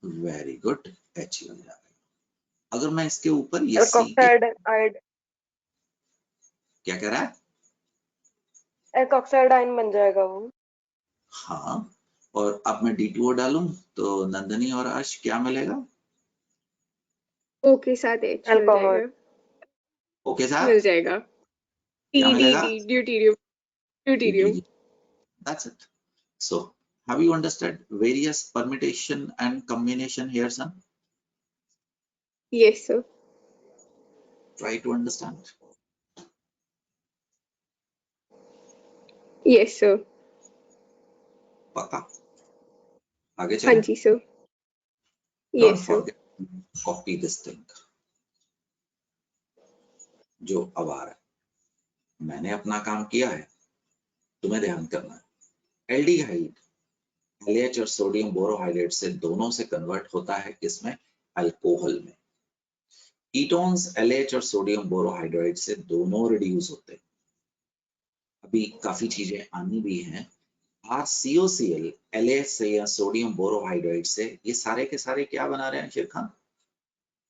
वेरी गुड H लग जाएगा. अगर मैं इसके ऊपर ये C एल्कोक्साइड आयड क्या कह रहा है? एल्कोक्साइड आयन बन जाएगा वो. हाँ. और अब मैं D2O डालूं तो नंदनी और अर्श क्या मिलेगा? O के साथ H मिल Alcohol. जाएगा. ओके साहब मिल जाएगा. क्या मिलेगा? Deuterium. Deuterium. That's it. So have you understood various permutation and combination here, son? Yes, sir. Try to understand. Yes, sir. पक्का? आगे हाँ चलें? जी sir. Don't Yes, sir. forget to copy this thing. जो अब आ रहा है, मैंने अपना काम किया है, तुम्हें ध्यान करना है। एल्डिहाइड LH और सोडियम बोरोहाइड्रेट से दोनों से कन्वर्ट होता है किसमें? अल्कोहल में। कीटोन्स LH और सोडियम बोरोहाइड्रेट से दोनों रिड्यूस होते हैं। अभी काफी चीजें आनी भी हैं। RCOCl LH से या सोडियम बोरोहाइड्रेट से, ये सारे के सारे क्या बना रहे हैं शेर खान?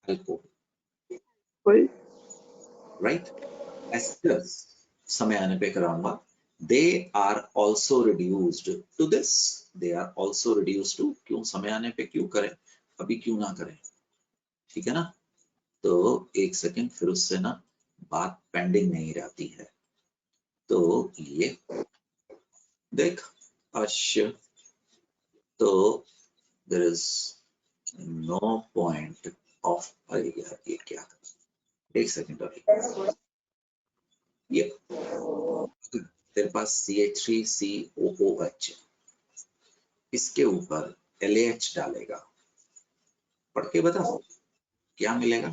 Alcohol, right? एस्टर्स समय आने पे कराऊंगा। They are also reduced to this. They are also reduced to, क्यों समय आने पे क्यों करें, अभी क्यों ना करें, ठीक है ना? तो एक सेकंड, फिर उससे ना बात पेंडिंग नहीं रहती है। तो ये देख अश्य, तो there is no point of, अरे यार ये क्या, एक सेकंड अभी, ये तेरे पास CH3COOH, इसके ऊपर LAH डालेगा, पढ़ के बता क्या मिलेगा?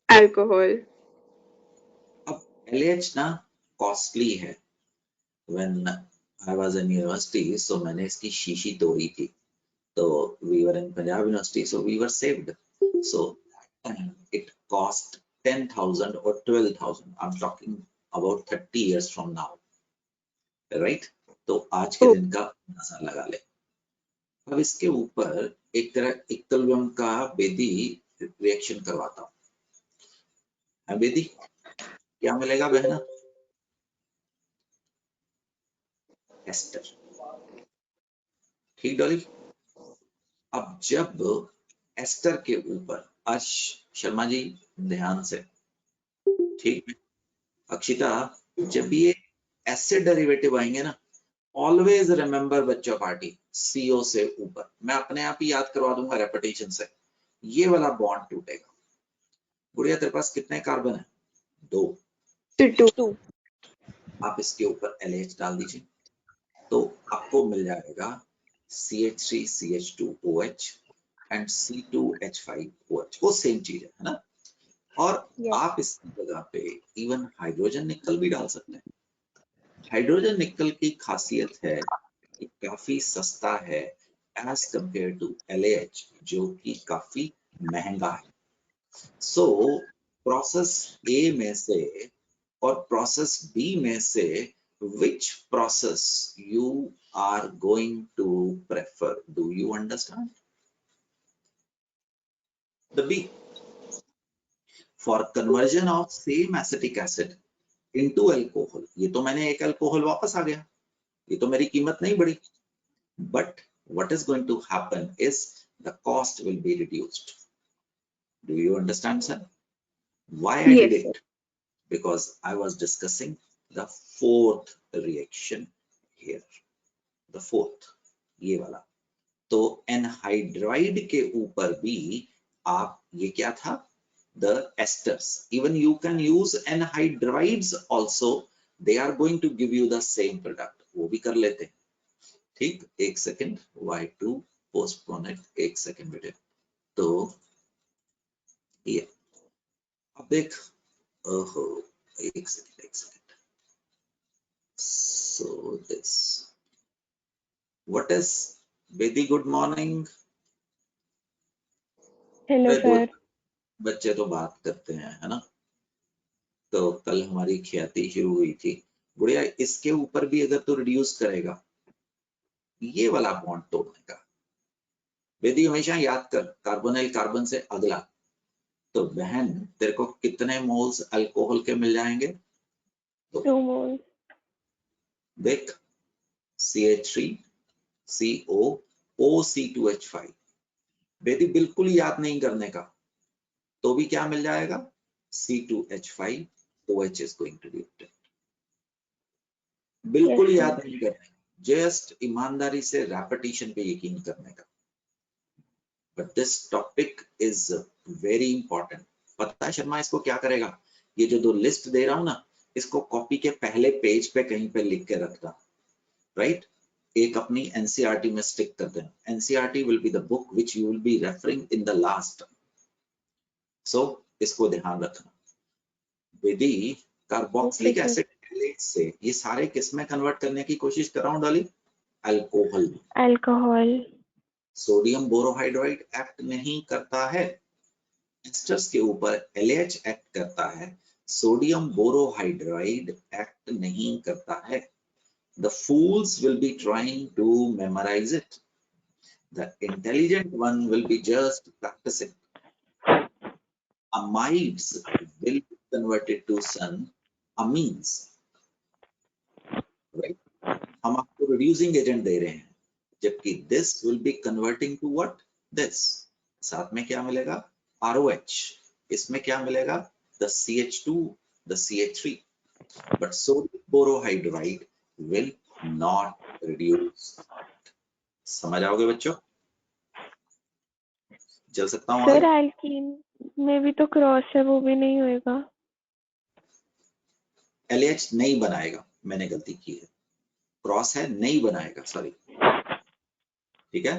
अल्कोहल। अब LAH ना कॉस्टली है। When I was in university, so मैंने इसकी शीशी तोड़ी थी, तो we were in Punjab University, so we were saved. So that time it cost 10,000 or 12,000. I'm talking about 30 years from now, right? तो आज के दिन का अंदाजा लगा ले। अब इसके ऊपर एक तरह इक्विलिब्रियम का बेदी रिएक्शन करवाता हूँ। बेदी क्या मिलेगा बहना? एस्टर, ठीक डॉली? अब जब एस्टर के ऊपर, अर्श शर्मा जी ध्यान से, ठीक है? अक्षिता, जब ये एसिड डेरिवेटिव आएंगे ना, ऑलवेज रिमेंबर बच्चों पार्टी, CO से ऊपर, मैं अपने आप ही याद करवा दूंगा रेपिटेशन से, ये वाला बॉन्ड टूटेगा। गुड़िया तेरे पास कितने कार्बन है? 2। 2। आप इसके ऊपर LH डाल दीजिए, तो आपको मिल जाएगा CH3CH2OH एंड C2H5OH, वो सेम चीज है ना? और आप इसकी जगह पे इवन हाइड्रोजन निकल भी डाल सकते हैं। हाइड्रोजन निकल की खासियत है कि काफी सस्ता है एज कंपेयर टू LAH, जो कि काफी महंगा है। सो प्रोसेस A में से और प्रोसेस B में से which process you are going to prefer? Do you understand? The B. For conversion of same acetic acid into alcohol, ये तो मैंने एक अल्कोहल वापस आ गया, ये तो मेरी कीमत नहीं बढ़ी, but what is going to happen is the cost will be reduced. Do you understand, sir? Why I did it? Because I was discussing the fourth reaction here, the fourth, ये वाला। तो एनहाइड्राइड के ऊपर भी आप, ये क्या था? The esters. Even you can use anhydrides also. They are going to give you the same product. वो भी कर लेते हैं, ठीक? एक second, why to postpone it? एक सेकेंड बेटे। तो ये अब देख, ओहो, एक second. So this, what is Bedi? Good morning. Hello sir. बच्चे तो बात करते हैं, है ना? तो कल हमारी ख्याति शुरू हुई थी। गुड़िया, इसके ऊपर भी अगर तो रिड्यूस करेगा, ये वाला बॉन्ड तोड़ने का, बेदी हमेशा याद कर, कार्बोनिल कार्बन से अगला। तो बहन, तेरे को कितने मोल्स अल्कोहल के मिल जाएंगे? 2 मोल्स। देख, CH3COOC2H5, बेदी बिल्कुल याद नहीं करने का, तो भी क्या मिल जाएगा? C2H5OH is going to be obtained. बिल्कुल याद नहीं करने, जस्ट ईमानदारी से रेपिटेशन पे यकीन करने का। But this topic is very important. पता है शर्मा इसको क्या करेगा? ये जो 2 लिस्ट दे रहा हूं ना, इसको कॉपी के पहले पेज पे कहीं पे लिख के रखना, राइट? एक अपनी NCERT में स्टिक कर देना। NCERT will be the book which you will be referring in the last. So इसको ध्यान रखना। विधि कार्बोक्सिलिक Okay, sir. एसिड एलेट से ये सारे किस में कन्वर्ट करने की कोशिश कर रहा हूँ Dolly? Alcohol. Alcohol. Sodium borohydride act नहीं करता है, एस्टर्स के ऊपर LH एक्ट करता है, सोडियम बोरोहाइड्राइड एक्ट नहीं करता है। The fools will be trying to memorize it. The intelligent one will be just practicing. Amides will be converted to some amines. Right? हम आपको reducing agent दे रहे हैं, जबकि this will be converting to what? This. साथ में क्या मिलेगा? ROH. इसमें क्या मिलेगा? The CH2, the CH3. But sodium borohydride will not reduce. समझ आओगे बच्चों? चल सकता हूँ सर आगे? alkene में भी तो क्रॉस है, वो भी नहीं होएगा। LH नहीं बनाएगा, मैंने गलती की है, क्रॉस है नहीं बनाएगा, सॉरी। ठीक है,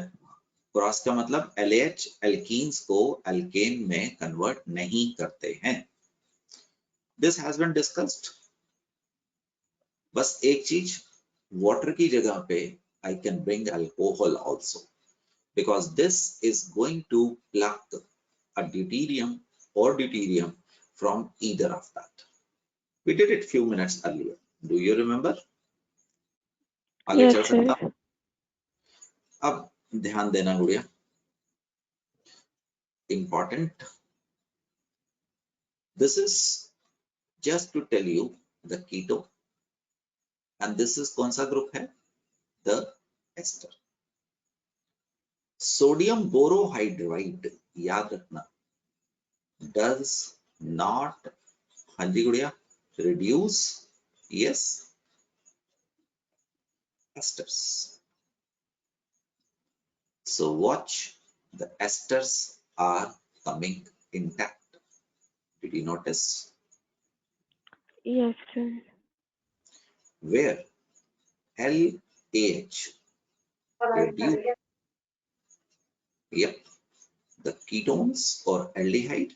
क्रॉस का मतलब LH एल्कीन्स को अल्केन में कन्वर्ट नहीं करते हैं। This has been discussed. बस एक चीज, वाटर की जगह पे I can bring alcohol also, because this is going to pluck a deuterium और deuterium from either of that. We did it few minutes earlier. Do you remember? आगे Yes, चल sir. सकता हूं? अब ध्यान देना गुड़िया, important. This is just to tell you the keto, and this is कौन सा ग्रुप है? The ester. Sodium borohydride, याद रखना, does not, हाँ जी गुड़िया, reduce, yes, esters. So watch, the esters are coming intact. Did you notice? Yes, sir. Where LH reduce, yep, the ketones or aldehyde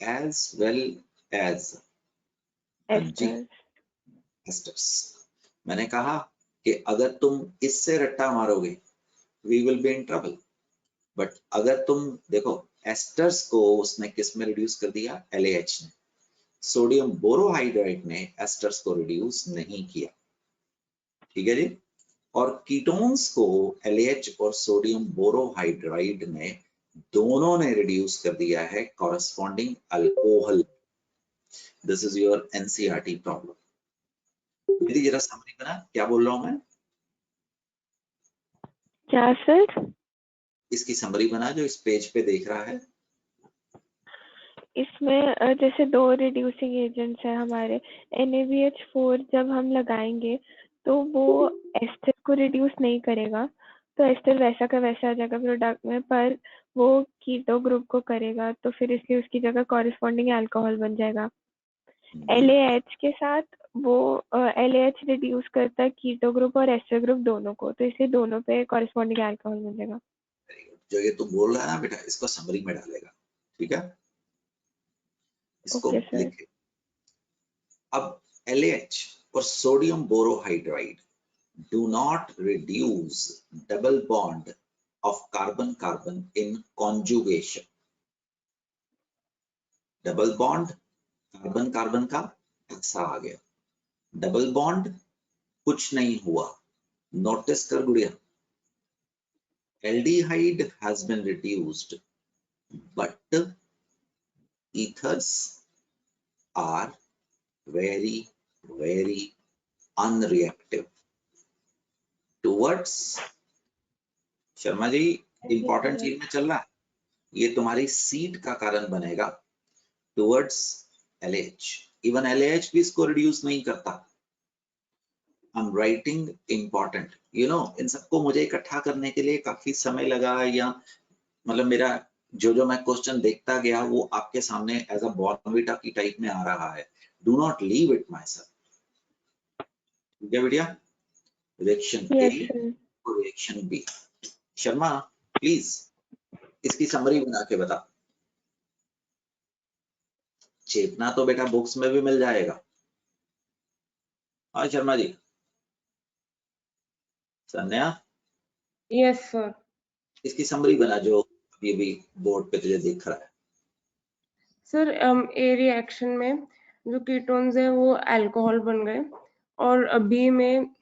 as well as Esters. esters. मैंने कहा कि अगर तुम इससे रट्टा मारोगे we will be in trouble, but अगर तुम देखो एस्टर्स को उसने किस में रिड्यूस कर दिया? LAH ने। सोडियम बोरोहाइड्राइड ने एस्टर्स को रिड्यूस नहीं किया, ठीक है जी। और कीटोन्स को LH और सोडियम बोरोहाइड्राइड ने दोनों ने रिड्यूस कर दिया है corresponding alcohol. This is your NCERT problem. मेरी जरा समरी बना, क्या बोल रहा हूं मैं? क्या सर? इसकी समरी बना जो इस पेज पे देख रहा है। इसमें जैसे दो रिड्यूसिंग एजेंट्स हैं हमारे, NaBH4 जब हम लगाएंगे तो वो एस्टर को रिड्यूस नहीं करेगा, तो एस्टर वैसा का वैसा आ जाएगा प्रोडक्ट में, पर वो कीटो ग्रुप को करेगा, तो फिर इसलिए उसकी जगह कॉरेस्पॉन्डिंग अल्कोहल बन जाएगा। LAH के साथ वो LAH रिड्यूस करता है कीटो ग्रुप और एस्टर ग्रुप दोनों को, तो इसलिए दोनों पे कॉरेस्पॉन्डिंग अल्कोहल बन जाएगा। जो ये तुम बोल रहा है ना बेटा, इसको समरी में डालेगा, ठीक है? इसको ओके सर। लिखे। अब LH और sodium borohydride do not reduce double bond of carbon-carbon in conjugation. Double bond carbon-carbon का ऐसा आ गया, डबल बॉन्ड कुछ नहीं हुआ। नोटिस कर गुड़िया, aldehyde has been reduced, but ethers are very, very unreactive towards, Sharma ji important चीज में चल रहा है, ये तुम्हारी सीट का कारण बनेगा, towards LH. Even LH भी इसको रिड्यूस नहीं करता। I'm writing important. You know, इन सबको मुझे इकट्ठा करने के लिए काफी समय लगा, या मतलब मेरा जो मैं क्वेश्चन देखता गया वो आपके सामने एज अ बॉर्नविटा की टाइप में आ रहा है। Do not leave it my self, ठीक है बेटिया? रिएक्शन ए और रिएक्शन बी। शर्मा प्लीज इसकी समरी बना के बता। चेपना तो बेटा बुक्स में भी मिल जाएगा। हाँ शर्मा जी, सन्या यस सर। इसकी समरी बना जो अभी अभी बोर्ड पे तुझे दिख रहा है। सर ए रिएक्शन में जो कीटोन्स है वो अल्कोहल बन गए, और बी में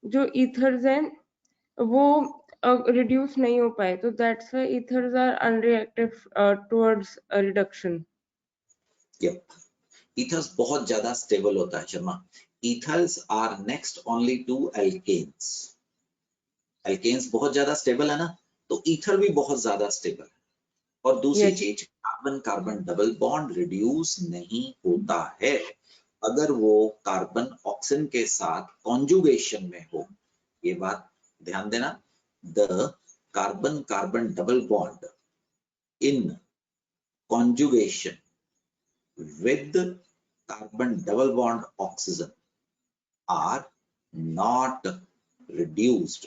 जो ईथर्स हैं वो रिड्यूस नहीं हो पाए, तो that's why ethers are unreactive towards reduction. Ethers बहुत ज्यादा स्टेबल होता है Sharma. Ethers are next only to alkanes. Alkanes बहुत ज्यादा स्टेबल है ना, तो ईथर भी बहुत ज्यादा स्टेबल है। और दूसरी Yes. चीज, carbon carbon double bond reduce नहीं होता है अगर वो कार्बन ऑक्सीजन के साथ कॉन्जुगेशन में हो। ये बात ध्यान देना, the carbon carbon double bond in conjugation with carbon double bond oxygen are not reduced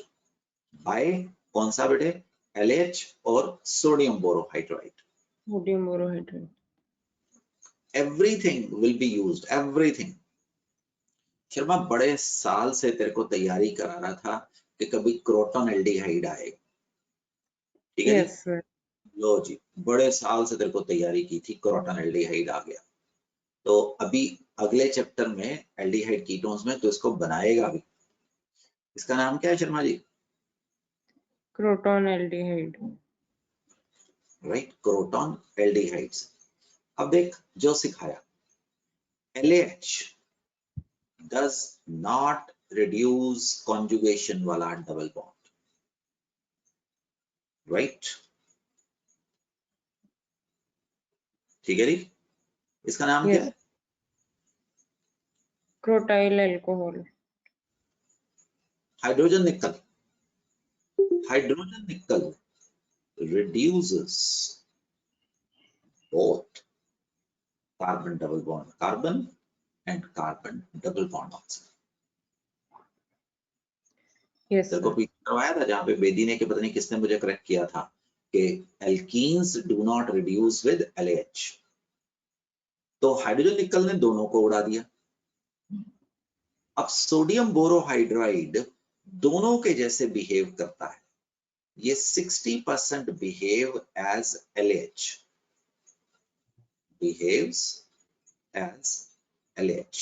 by कौन सा बेटे, LH और sodium borohydride. Sodium borohydrate. Everything will be used, everything। Sharma बड़े साल से तेरे को तैयारी करा रहा था कि कभी क्रोटन एल्डिहाइड आएगा, ठीक है यस सर। लो जी, बड़े साल से तेरे को तैयारी की थी, क्रोटन एल्डिहाइड आ गया। तो अभी अगले चैप्टर में एल्डिहाइड कीटोन्स में तो इसको बनाएगा भी। इसका नाम क्या है Sharma ji? Croton aldehyde. Right, croton aldehydes. अब देख जो सिखाया, LH does not reduce conjugation वाला डबल बॉन्ड, राइट, ठीक है जी। इसका नाम क्या यस। है? क्रोटाइल अल्कोहल। हाइड्रोजन निकल। हाइड्रोजन निकल reduces both carbon double bond carbon and carbon double bond oxygen। Yes तेरे को सर। पीछे करवाया था जहां पे बेदी ने, कि पता नहीं किसने मुझे करेक्ट किया था कि alkenes do not reduce with LH। तो हाइड्रोजन निकल ने दोनों को उड़ा दिया। अब सोडियम बोरोहाइड्राइड दोनों के जैसे बिहेव करता है। ये 60% behave as LH, behaves as LH,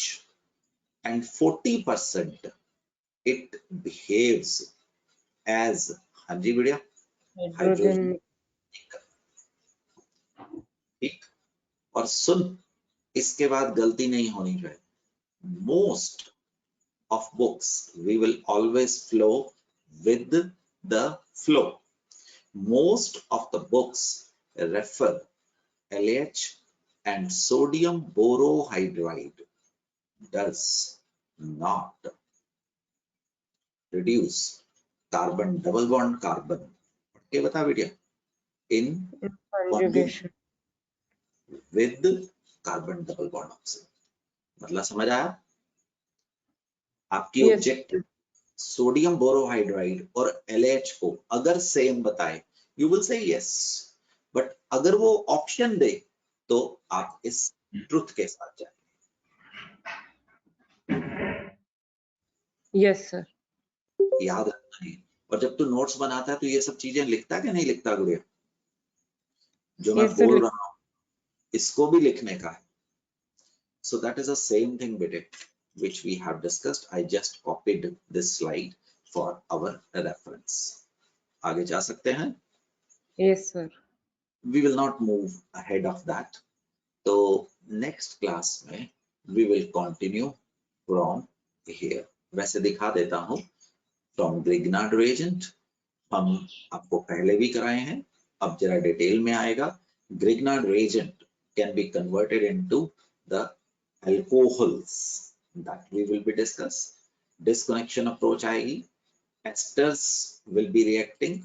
and 40% it behaves as, हाँ जी बढ़िया, हाइड्रोजन। हाइड्रोजन। ठीक, और सुन, इसके बाद गलती नहीं होनी चाहिए। Most of books we will always flow with the flow. Most of the books refer LH and sodium borohydride does not reduce carbon double bond carbon, ये बता बेटिया, in conjugation with carbon double bond oxygen। मतलब समझ आया? आपकी Yes. Objective sodium borohydride और LH को अगर सेम बताए, you will say yes, but अगर वो ऑप्शन दे तो आप इस ट्रुथ के साथ जाए। Yes sir. याद रखना है। और जब तू नोट्स बनाता है तो ये सब चीजें लिखता कि नहीं लिखता गुड़िया? जो मैं यस सर। बोल रहा हूँ इसको भी लिखने का है। So that is the same thing बेटे which we have discussed. I just copied this slide for our reference. आगे जा सकते हैं? Yes sir. We will not move ahead of that. तो next class में we will continue from here. वैसे दिखा देता हूँ from Grignard reagent हम आपको पहले भी कराए हैं, अब जरा डिटेल में आएगा। Grignard reagent can be converted into the alcohols that we will be discuss. Disconnection approach आएगी, esters will be reacting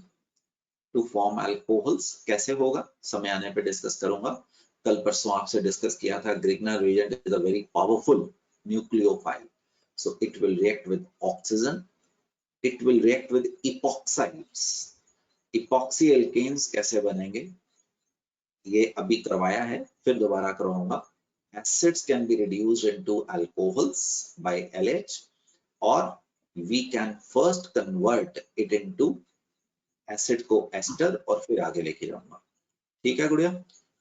to form alcohols। कैसे होगा समय आने पे डिस्कस करूंगा। कल परसों आपसे डिस्कस किया था Grignard reagent is a very powerful nucleophile, so it will react with oxygen, it will react with epoxides। epoxy alkanes कैसे बनेंगे ये अभी करवाया है, फिर दोबारा करवाऊंगा। acids can be reduced into alcohols by LH, or we can first convert it into acid को ester और फिर आगे लेके जाऊंगा। ठीक है गुड़िया,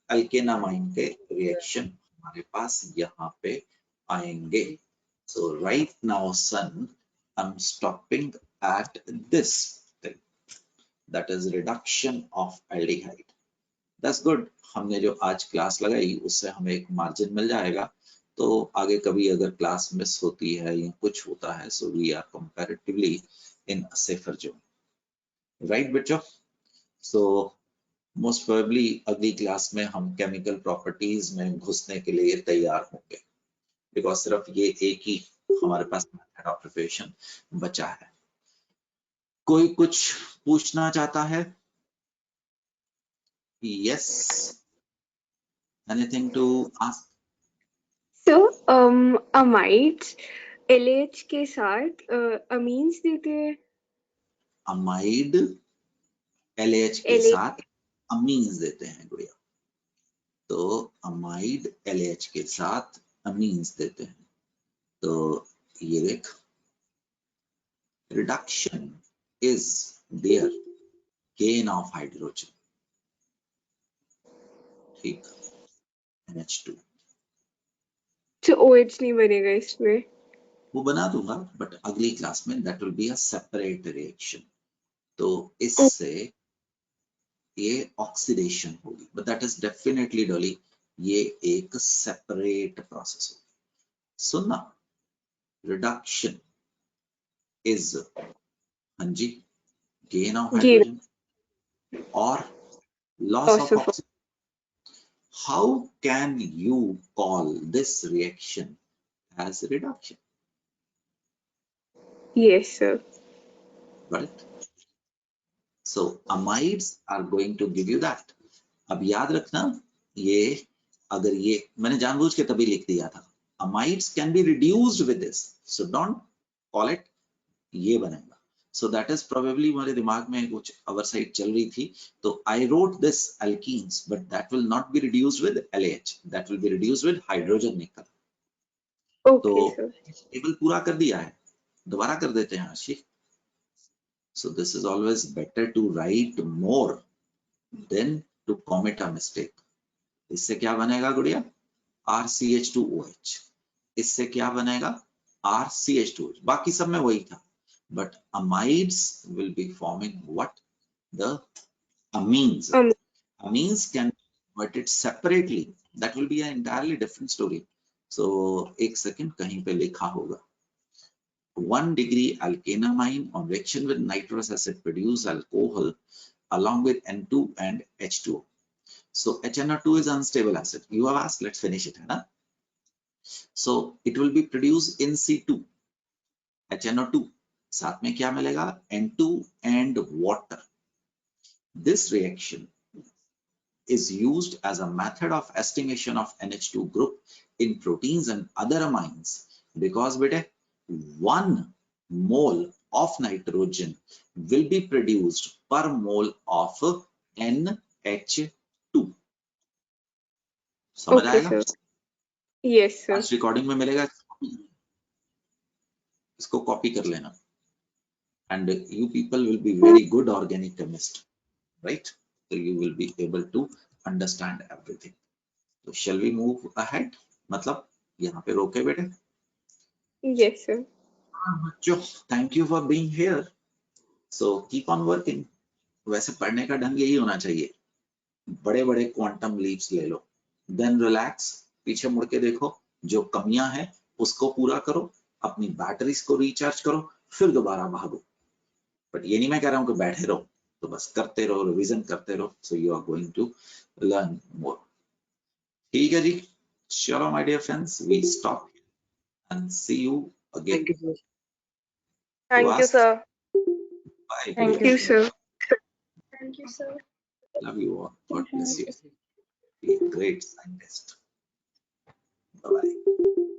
अल्केनामाइन के रिएक्शन हमारे पास यहाँ पे आएंगे। So right now son, I'm stopping at this thing, that is reduction of aldehyde. That's good, हमने जो आज क्लास लगाई उससे हमें एक मार्जिन मिल जाएगा, तो आगे कभी अगर क्लास मिस होती है या कुछ होता है, so we are comparatively in a safer zone, right बच्चों? So मोस्ट प्रोबेबली अगली क्लास में हम केमिकल प्रॉपर्टीज में घुसने के लिए तैयार होंगे, बिकॉज सिर्फ ये एक ही हमारे पास मेथड ऑफ प्रिपरेशन बचा है। कोई कुछ पूछना चाहता है? Yes, anything to ask? So amides LH के साथ अमीन्स देते हैं। अमाइड LH के LH साथ अमीन्स देते हैं गुड़िया, तो अमाइड LH के साथ अमीन्स देते हैं। तो ये देख, reduction is there, gain of hydrogen, ठीक, NH2, तो OH नहीं बनेगा इसमें। वो बना दूंगा, बट अगली क्लास में that will be a separate reaction, तो इससे ये ऑक्सीडेशन होगी, but that is definitely Dolly ये एक सेपरेट प्रोसेस होगी। सुनना, रिडक्शन इज, हाँ जी, गेन ऑफ हाइड्रोजन और loss of oxygen. How can you call this reaction as reduction? Yes sir. Right? So amides are going to give you that. अब याद रखना, ये अगर ये मैंने जानबूझ के तभी लिख दिया था, amides can be reduced with this, so don't call it ये बनेगा। So that is probably मेरे दिमाग में कुछ oversight चल रही थी, तो I wrote this alkenes, but that will not be reduced with LH, that will be reduced with hydrogen nickel. Okay तो sir. टेबल पूरा कर दिया है, दोबारा कर देते हैं आशिक। So this is always better to write more than to commit a mistake. इससे क्या बनेगा गुड़िया? RCH2OH। इससे क्या बनेगा? RCH2OH। बाकी सब में वही था, but amides will be forming what? The amines. Amines can be converted separately. That will be an entirely different story. So एक सेकंड, कहीं पे लिखा होगा 1 degree alkanamine on reaction with nitrous acid produce alcohol along with N2 and H2O. So HNO2 is unstable acid. You have asked, let's finish it, है ना? So it will be produced in C2, HNO2, साथ में क्या मिलेगा? N2 and water. This reaction is used as a method of estimation of NH2 group in proteins and other amines, because beta 1 mole of nitrogen will be produced per mole of NH2. समझ Okay आएगा? sir. Yes sir. आज recording में मिलेगा, इसको copy कर लेना, and you people will be very good organic chemist, right? So you will be able to understand everything. So shall we move ahead? मतलब यहाँ पे रोके बेटे? Yes sir. बच्चों, thank you for being here. So keep on working. वैसे पढ़ने का ढंग यही होना चाहिए, बड़े बड़े क्वांटम लीप्स ले लो, देन रिलैक्स, पीछे मुड़ के देखो, जो कमियां हैं उसको पूरा करो, अपनी बैटरीज को रिचार्ज करो, फिर दोबारा भागो। बट ये नहीं मैं कह रहा हूँ कि बैठे रहो, तो बस करते रहो, रिवीजन करते रहो, so you are going to learn more. ठीक है जी, चलो my dear friends, we stop and see you again. Thank you, sir. Bye. Thank Thank you sir. Thank you, sir. Love you all. God bless you. Be a great scientist. Bye bye.